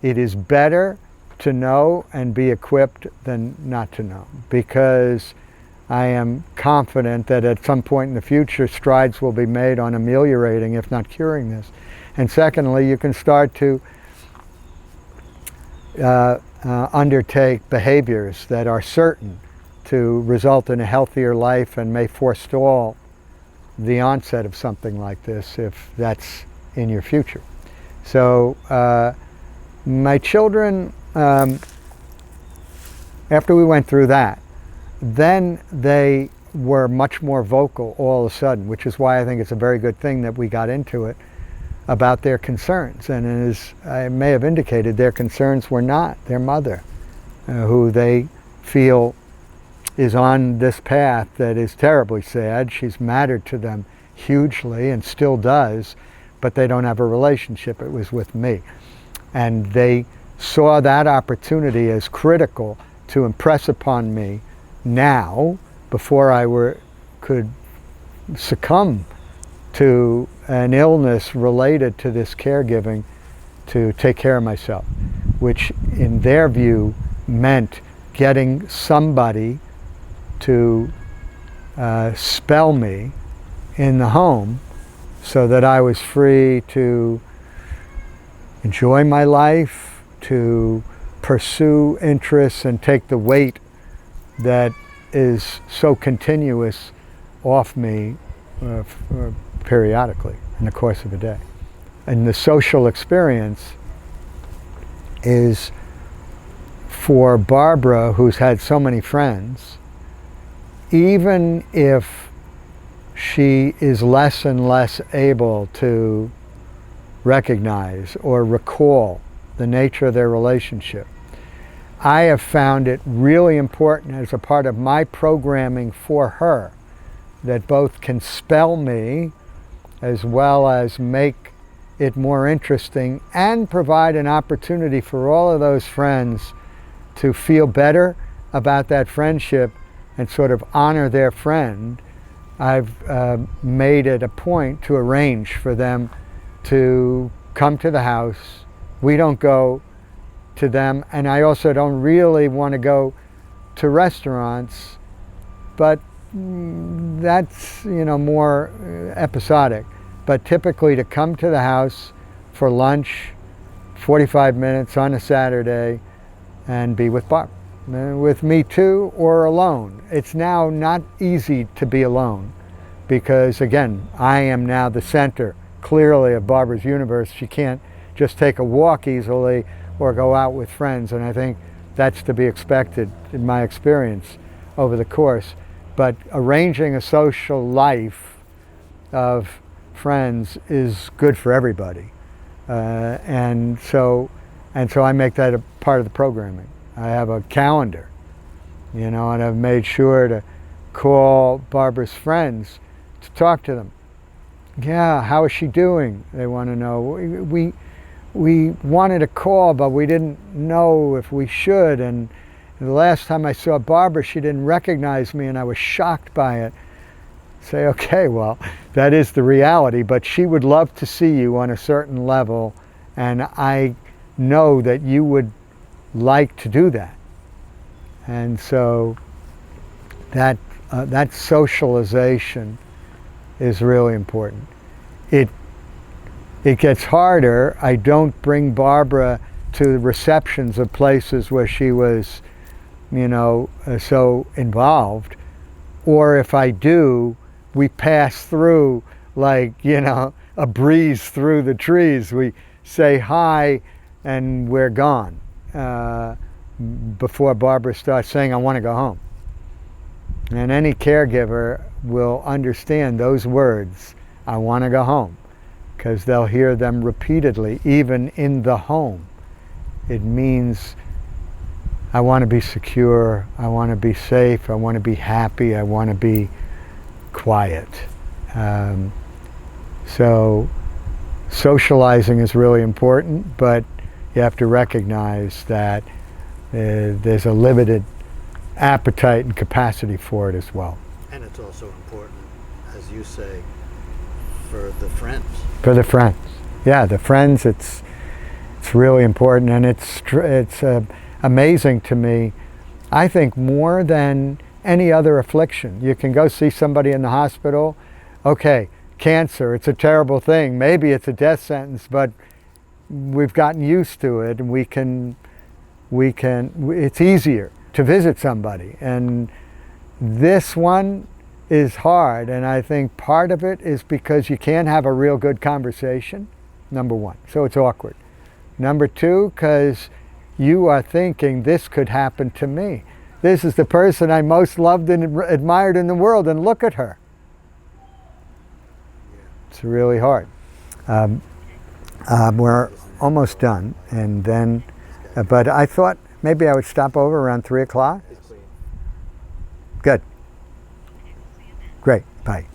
it is better to know and be equipped than not to know, because I am confident that at some point in the future strides will be made on ameliorating, if not curing, this. And secondly, you can start to undertake behaviors that are certain to result in a healthier life and may forestall the onset of something like this if that's in your future. So my children, after we went through that, then they were much more vocal all of a sudden, which is why I think it's a very good thing that we got into it, about their concerns. And as I may have indicated, their concerns were not their mother, who they feel is on this path that is terribly sad. She's mattered to them hugely and still does, but they don't have a relationship. It was with me. And they saw that opportunity as critical to impress upon me now, before I could succumb to an illness related to this caregiving, to take care of myself, which in their view meant getting somebody to spell me in the home so that I was free to enjoy my life, to pursue interests and take the weight that is so continuous off me periodically in the course of a day. And the social experience is, for Barbara, who's had so many friends, even if she is less and less able to recognize or recall the nature of their relationship, I have found it really important as a part of my programming for her that both can spell me as well as make it more interesting and provide an opportunity for all of those friends to feel better about that friendship and sort of honor their friend. I've made it a point to arrange for them to come to the house. We don't go to them, and I also don't really want to go to restaurants, but that's, more episodic. But typically to come to the house for lunch, 45 minutes on a Saturday, and be with Barb. With me too, or alone. It's now not easy to be alone because, again, I am now the center, clearly, of Barbara's universe. She can't just take a walk easily or go out with friends, and I think that's to be expected in my experience over the course. But arranging a social life of friends is good for everybody. And so I make that a part of the programming. I have a calendar, and I've made sure to call Barbara's friends to talk to them. Yeah, how is she doing? They want to know. We wanted to call, but we didn't know if we should. And the last time I saw Barbara, she didn't recognize me, and I was shocked by it. Say, okay, well, that is the reality, but she would love to see you on a certain level, and I know that you would like to do that. And so that socialization is really important. It gets harder. I don't bring Barbara to receptions of places where she was, so involved. Or if I do, we pass through like, a breeze through the trees. We say hi and we're gone before Barbara starts saying, I want to go home. And any caregiver will understand those words, I want to go home, because they'll hear them repeatedly, even in the home. It means I want to be secure, I want to be safe, I want to be happy, I want to be quiet. So socializing is really important, but you have to recognize that there's a limited appetite and capacity for it as well. And it's also important, as you say, for the friends. For the friends. Yeah, the friends, it's really important, and it's amazing to me. I think more than any other affliction. You can go see somebody in the hospital. Okay, cancer, it's a terrible thing. Maybe it's a death sentence, but we've gotten used to it, and it's easier to visit somebody. And this one is hard, and I think part of it is because you can't have a real good conversation, number one, so it's awkward. Number two, because you are thinking this could happen to me. This is the person I most loved and admired in the world, and look at her. It's really hard. We're almost done, and then, but I thought maybe I would stop over around 3 o'clock. Good. Great, bye.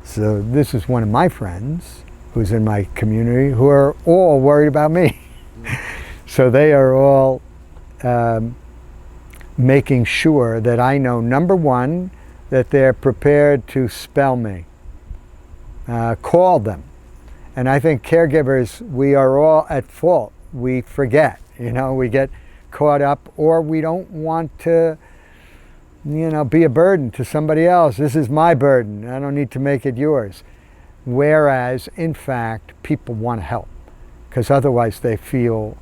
So this is one of my friends who's in my community who are all worried about me. So they are all making sure that I know, number one, that they're prepared to spell me, call them. And I think caregivers, we are all at fault. We forget, we get caught up, or we don't want to, be a burden to somebody else. This is my burden. I don't need to make it yours. Whereas, in fact, people want to help, because otherwise they feel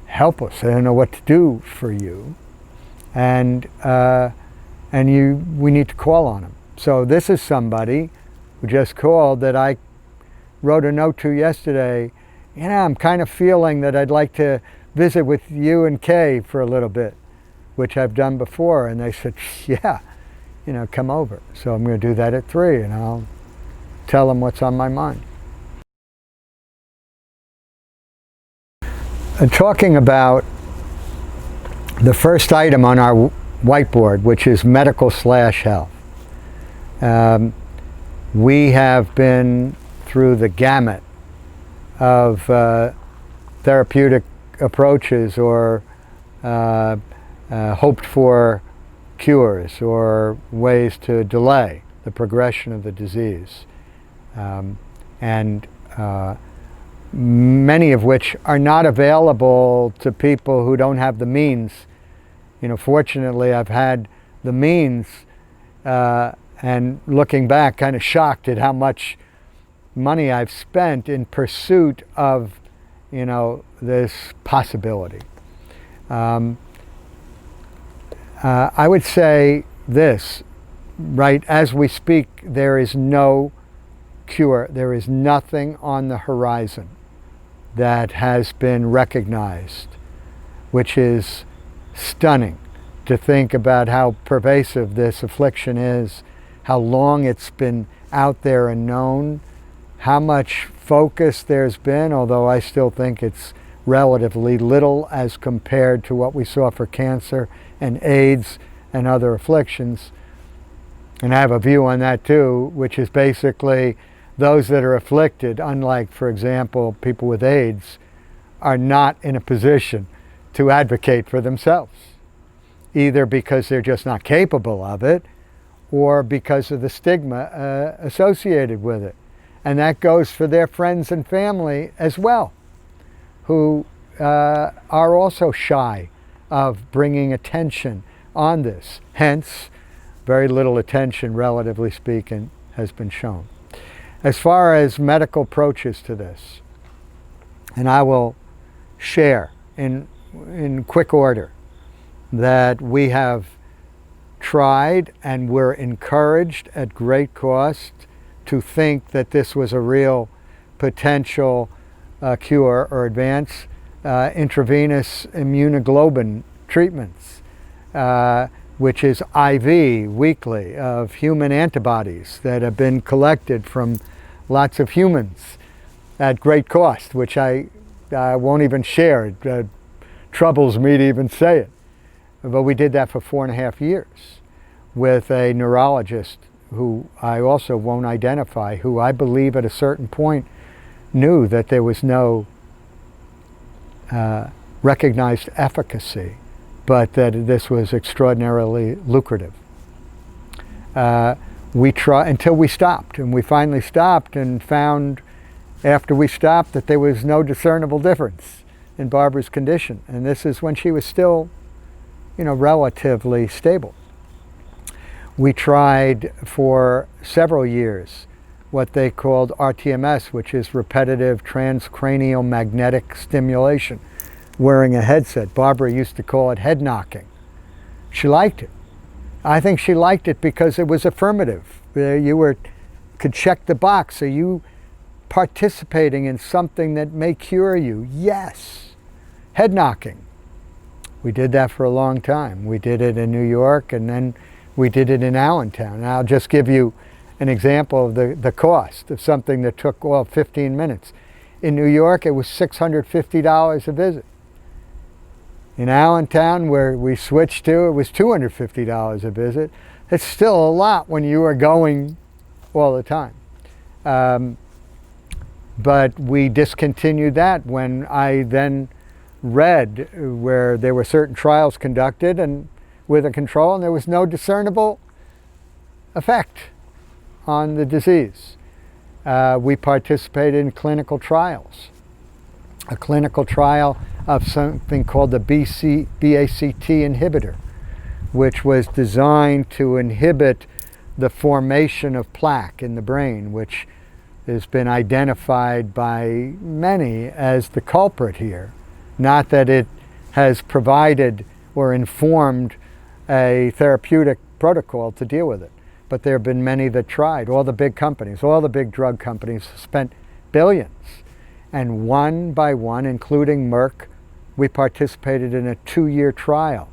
helpless. They don't know what to do for you. And we need to call on them. So this is somebody who just called that I wrote a note to yesterday. I'm kind of feeling that I'd like to visit with you and Kay for a little bit, which I've done before. And they said, yeah, come over. So I'm going to do that at 3, and I'll tell them what's on my mind. And talking about the first item on our whiteboard, which is medical/health. We have been through the gamut of therapeutic approaches or hoped for cures or ways to delay the progression of the disease. And many of which are not available to people who don't have the means Fortunately, I've had the means, and looking back, kind of shocked at how much money I've spent in pursuit of, this possibility. I would say this, right as we speak, there is no cure. There is nothing on the horizon that has been recognized, which is stunning to think about how pervasive this affliction is, how long it's been out there and known, how much focus there's been, although I still think it's relatively little as compared to what we saw for cancer and AIDS and other afflictions. And I have a view on that too, which is basically those that are afflicted, unlike, for example, people with AIDS, are not in a position to advocate for themselves, either because they're just not capable of it or because of the stigma associated with it. And that goes for their friends and family as well, who are also shy of bringing attention on this. Hence, very little attention, relatively speaking, has been shown. As far as medical approaches to this, and I will share in quick order that we have tried and were encouraged at great cost to think that this was a real potential cure or advance. Intravenous immunoglobulin treatments, which is IV weekly of human antibodies that have been collected from lots of humans at great cost, which I won't even share. It troubles me to even say it. But we did that for 4.5 years with a neurologist who I also won't identify, who I believe at a certain point knew that there was no recognized efficacy, but that this was extraordinarily lucrative. We tried until we stopped, and we finally stopped and found after we stopped that there was no discernible difference in Barbara's condition. And this is when she was still, relatively stable. We tried for several years what they called RTMS, which is repetitive transcranial magnetic stimulation, wearing a headset. Barbara used to call it head knocking. She liked it. I think she liked it because it was affirmative. You could check the box. Are you participating in something that may cure you? Yes. Head knocking. We did that for a long time. We did it in New York, and then we did it in Allentown. And I'll just give you an example of the cost of something that took 15 minutes. In New York, it was $650 a visit. In Allentown, where we switched to, it was $250 a visit. It's still a lot when you are going all the time. But we discontinued that when I then read where there were certain trials conducted and with a control, and there was no discernible effect on the disease. We participated in clinical trials. A clinical trial of something called the BACT inhibitor, which was designed to inhibit the formation of plaque in the brain, which has been identified by many as the culprit here. Not that it has provided or informed a therapeutic protocol to deal with it, but there have been many that tried. All the big companies, all the big drug companies spent billions. And one by one, including Merck, we participated in a 2-year trial,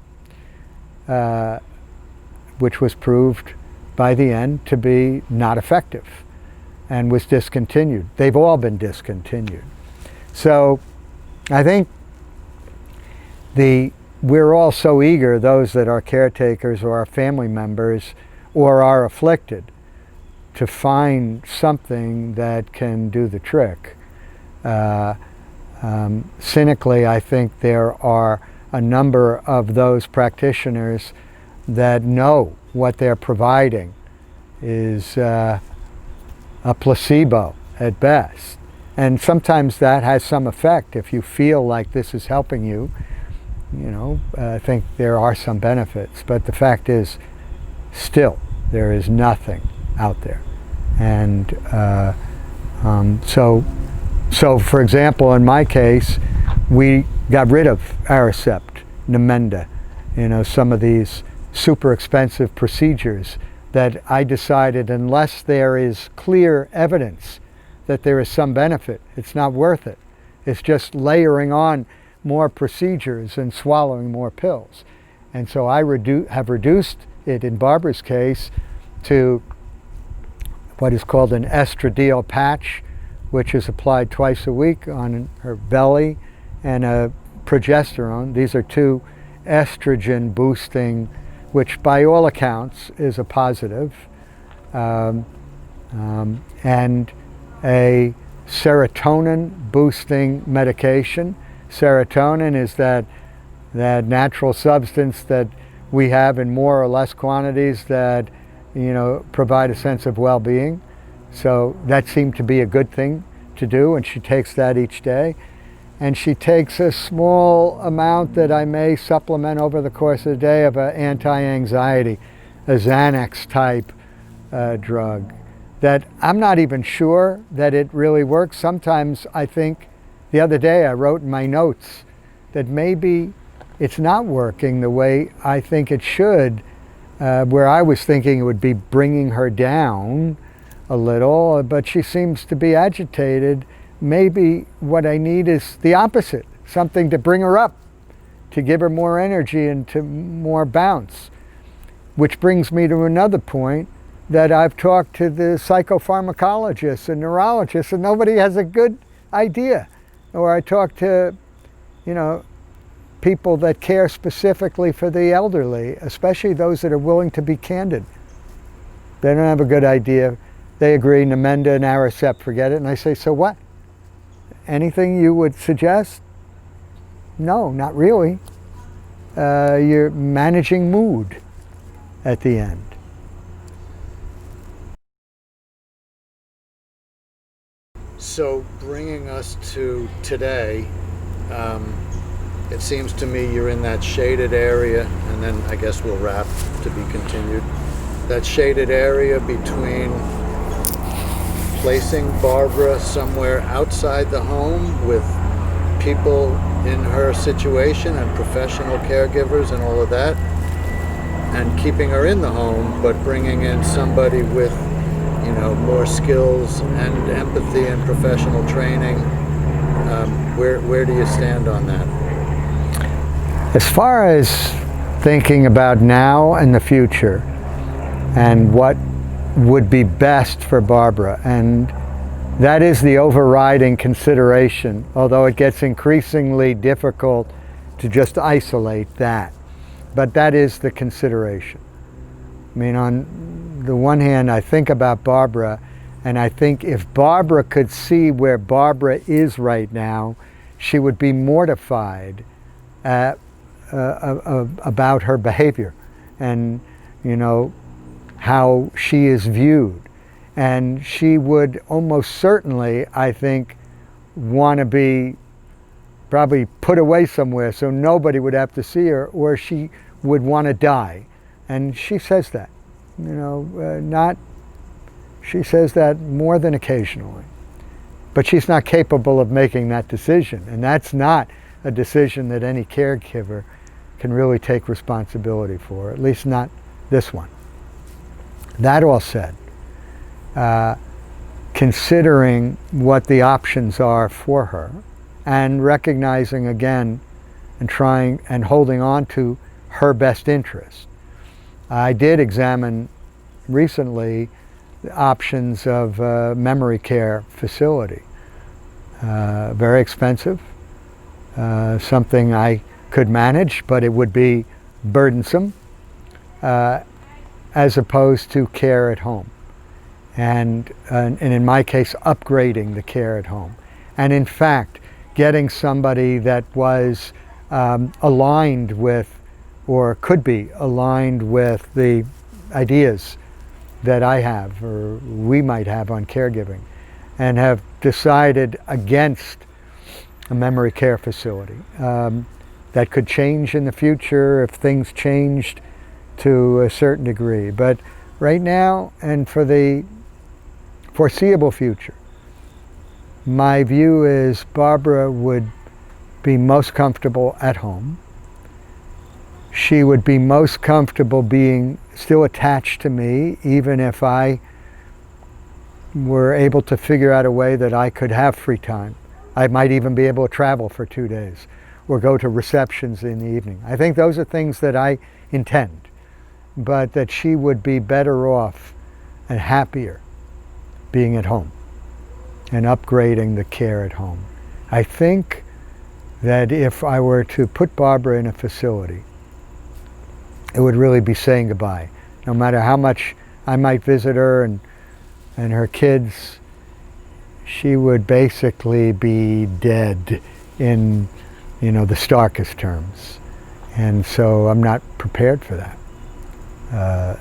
which was proved by the end to be not effective and was discontinued. They've all been discontinued. So I think we're all so eager, those that are caretakers or our family members or are afflicted, to find something that can do the trick. Cynically, I think there are a number of those practitioners that know what they're providing is a placebo at best. And sometimes that has some effect. If you feel like this is helping you, I think there are some benefits, but the fact is, still, there is nothing out there. And so for example, in my case, we got rid of Aricept, Namenda, some of these super expensive procedures that I decided, unless there is clear evidence that there is some benefit, it's not worth it. It's just layering on more procedures and swallowing more pills. And so I have reduced it, in Barbara's case, to what is called an estradiol patch, which is applied twice a week on her belly, and a progesterone. These are two estrogen boosting, which by all accounts is a positive, and a serotonin boosting medication. Serotonin is that natural substance that we have in more or less quantities that provide a sense of well-being. So that seemed to be a good thing to do, and she takes that each day. And she takes a small amount that I may supplement over the course of the day of an anti-anxiety, a Xanax type drug, that I'm not even sure that it really works. Sometimes I think, the other day I wrote in my notes that maybe it's not working the way I think it should, where I was thinking it would be bringing her down a little, but she seems to be agitated. Maybe what I need is the opposite, something to bring her up, to give her more energy and to more bounce. Which brings me to another point, that I've talked to the psychopharmacologists and neurologists, and nobody has a good idea. Or I talk to, people that care specifically for the elderly, especially those that are willing to be candid. They don't have a good idea. They agree, Namenda and Aricept, forget it. And I say, so what? Anything you would suggest? No, not really. You're managing mood at the end. So bringing us to today, it seems to me you're in that shaded area, and then I guess we'll wrap, to be continued. That shaded area between placing Barbara somewhere outside the home with people in her situation and professional caregivers and all of that, and keeping her in the home, but bringing in somebody with more skills and empathy and professional training. Where do you stand on that? As far as thinking about now and the future and what would be best for Barbara, and that is the overriding consideration, although it gets increasingly difficult to just isolate that. But that is the consideration. I mean, on the one hand, I think about Barbara, and I think if Barbara could see where Barbara is right now, she would be mortified about her behavior and, how she is viewed. And she would almost certainly, I think, want to be probably put away somewhere so nobody would have to see her, or she would want to die. And she says that, she says that more than occasionally. But she's not capable of making that decision. And that's not a decision that any caregiver can really take responsibility for, at least not this one. That all said, considering what the options are for her, and recognizing again and trying and holding on to her best interest. I did examine recently the options of a memory care facility. Very expensive, something I could manage, but it would be burdensome, as opposed to care at home. And in my case, upgrading the care at home. And in fact, getting somebody that was aligned with, or could be aligned with, the ideas that I have, or we might have, on caregiving, and have decided against a memory care facility. that could change in the future if things changed to a certain degree. But right now, and for the foreseeable future, my view is Barbara would be most comfortable at home. She would be most comfortable being still attached to me, even if I were able to figure out a way that I could have free time. I might even be able to travel for 2 days or go to receptions in the evening. I think those are things that I intend, but that she would be better off and happier being at home and upgrading the care at home. I think that if I were to put Barbara in a facility, it would really be saying goodbye. No matter how much I might visit her and her kids, she would basically be dead in, the starkest terms. And so I'm not prepared for that.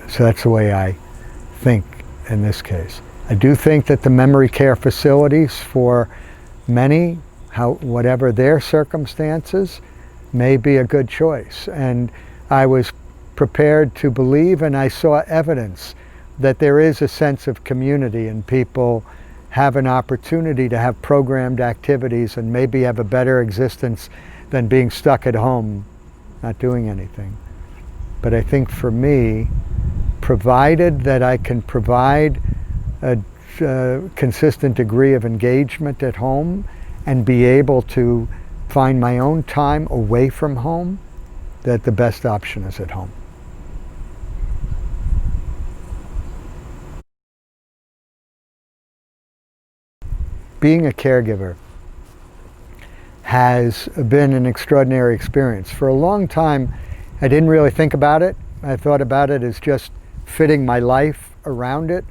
So that's the way I think in this case. I do think that the memory care facilities for many, whatever their circumstances, may be a good choice. And I was prepared to believe, and I saw evidence that there is a sense of community and people have an opportunity to have programmed activities and maybe have a better existence than being stuck at home not doing anything. But I think for me, provided that I can provide a consistent degree of engagement at home and be able to find my own time away from home, that the best option is at home. Being a caregiver has been an extraordinary experience. For a long time, I didn't really think about it. I thought about it as just fitting my life around it,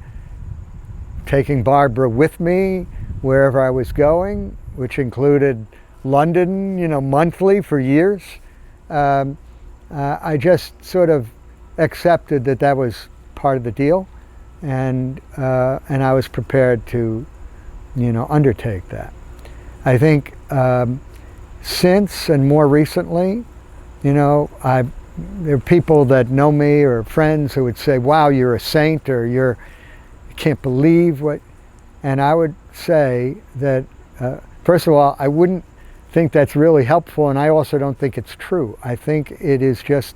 taking Barbara with me wherever I was going, which included London, monthly for years. I just sort of accepted that that was part of the deal, and I was prepared to, undertake that. I think since and more recently, there are people that know me or friends who would say, "Wow, you're a saint," or "You can't believe what," and I would say that first of all, I wouldn't think that's really helpful, and I also don't think it's true. I think it is just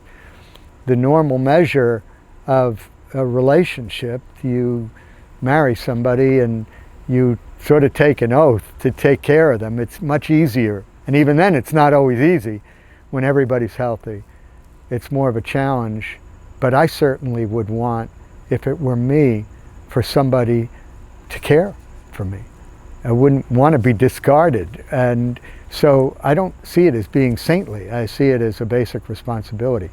the normal measure of a relationship. You marry somebody and you sort of take an oath to take care of them. It's much easier, and even then it's not always easy when everybody's healthy. It's more of a challenge, but I certainly would want, if it were me, for somebody to care for me. I wouldn't want to be discarded, and so I don't see it as being saintly. I see it as a basic responsibility.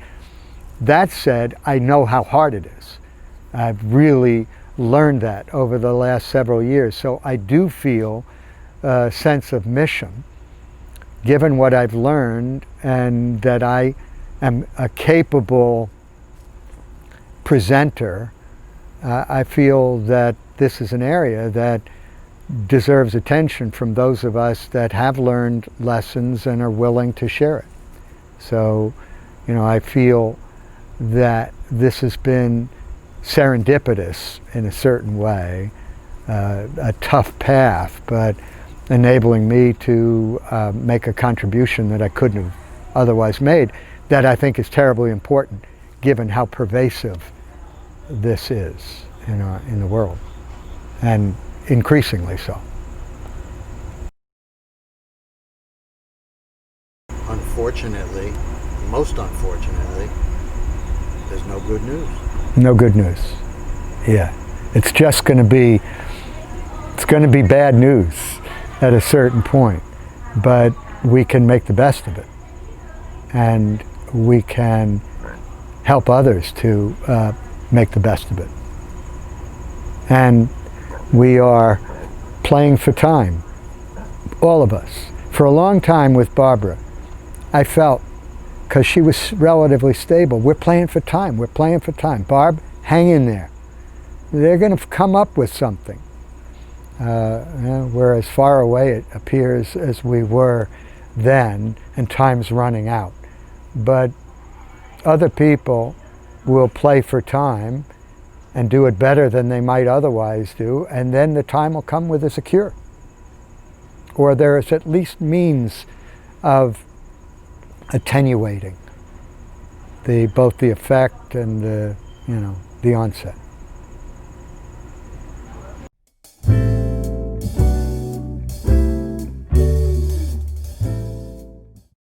That said, I know how hard it is. I've really learned that over the last several years, so I do feel a sense of mission, given what I've learned, and that I am a capable presenter. I feel that this is an area that deserves attention from those of us that have learned lessons and are willing to share it. So, I feel that this has been serendipitous in a certain way, a tough path, but enabling me to make a contribution that I couldn't have otherwise made, that I think is terribly important given how pervasive this is in the world, and increasingly so. Unfortunately, most unfortunately, there's no good news. No good news. Yeah. It's just going to be bad news at a certain point, but we can make the best of it, and we can help others to make the best of it. And we are playing for time, all of us. For a long time with Barbara, I felt, because she was relatively stable, we're playing for time, we're playing for time. Barb, hang in there. They're going to come up with something. We're as far away, it appears, as we were then, and time's running out. but other people will play for time and do it better than they might otherwise do, and then the time will come with a cure. Or there is at least means of attenuating both the effect and the onset.